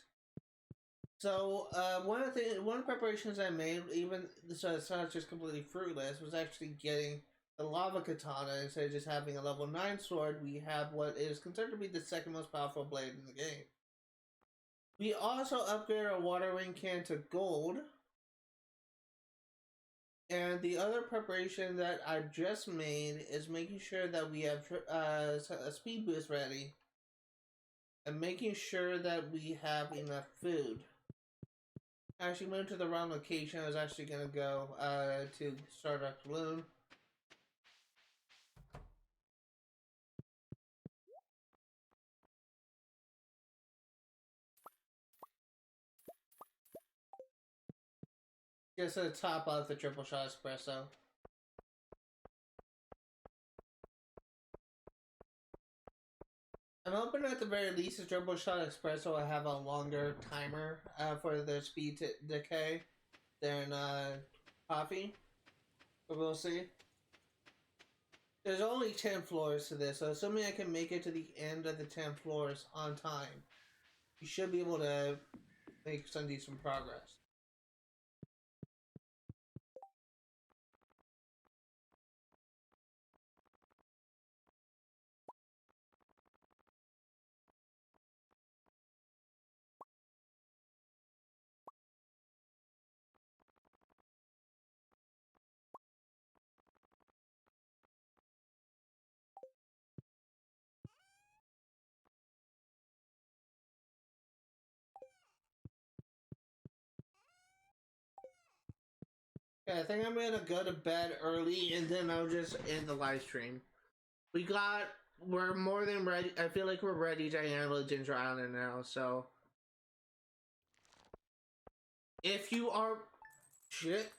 So one of the preparations I made, even so it's not just completely fruitless, was actually getting the lava katana. Instead of just having a level 9 sword, we have what is considered to be the second most powerful blade in the game. We also upgrade our watering can to gold. And the other preparation that I just made is making sure that we have a speed boost ready. And making sure that we have enough food. I actually moved to the wrong location. I was actually going to go to Stardrop Balloon. Just to top off the triple shot espresso. I'm hoping at the very least the triple shot espresso will have a longer timer for the speed to decay than coffee. But we'll see. There's only 10 floors to this, so assuming I can make it to the end of the 10 floors on time, you should be able to make some decent progress. Okay, I think I'm gonna go to bed early and then I'll just end the live stream. We're more than ready. I feel like we're ready to handle Ginger Island now, so. If you are. Shit.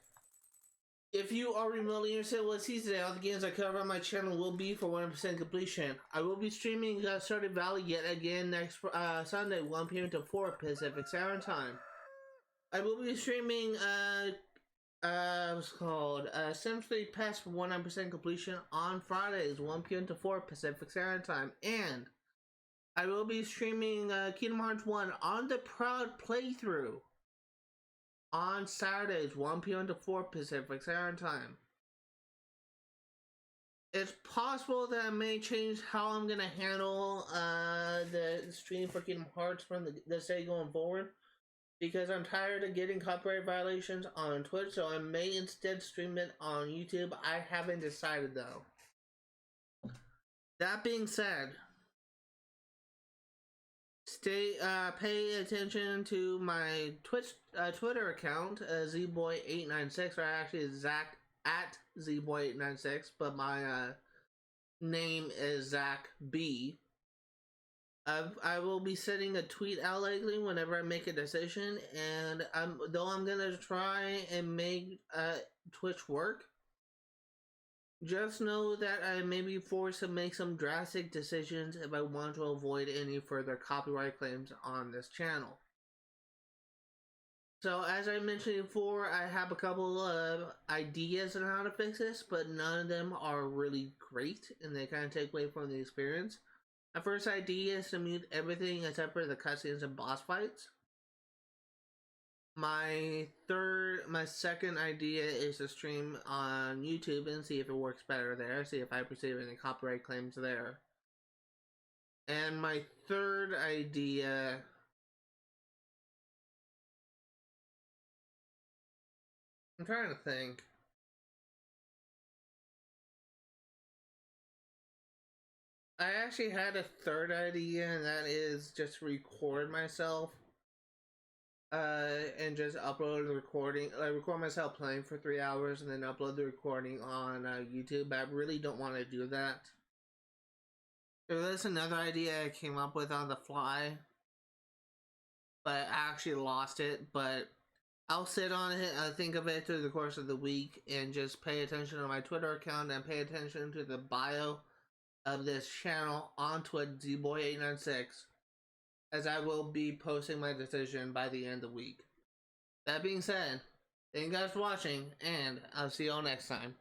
If you are remotely interested in what season all the games I cover on my channel will be for 100% completion. I will be streaming Stardew Valley yet again next Sunday, 1 p.m. to 4 Pacific Standard Time. I will be streaming what's called Sims 3 Pest for 100% completion on Fridays, 1 p.m. to 4 Pacific Standard Time, and I will be streaming Kingdom Hearts 1 on the Proud playthrough on Saturdays, 1 p.m. to 4 Pacific Standard Time. It's possible that I may change how I'm gonna handle the stream for Kingdom Hearts from this day going forward, because I'm tired of getting copyright violations on Twitch, so I may instead stream it on YouTube. I haven't decided though. That being said, pay attention to my Twitter account, zboy896, or actually Zach at zboy896, but my name is Zach B. I will be sending a tweet out lately whenever I make a decision, and I'm gonna try and make Twitch work. Just know that I may be forced to make some drastic decisions if I want to avoid any further copyright claims on this channel. So as I mentioned before, I have a couple of ideas on how to fix this, but none of them are really great, and they kind of take away from the experience. My first idea is to mute everything except for the cutscenes and boss fights. My second idea is to stream on YouTube and see if it works better there, see if I receive any copyright claims there. And my third idea, I'm trying to think. I actually had a third idea, and that is just record myself and just upload the recording. Like record myself playing for 3 hours and then upload the recording on YouTube. But I really don't want to do that. There's another idea I came up with on the fly, but I actually lost it. But I'll sit on it. I'll think of it through the course of the week and just pay attention to my Twitter account and pay attention to the bio of this channel on Twitter, zboy896, as I will be posting my decision by the end of the week. That being said, thank you guys for watching, and I'll see you all next time.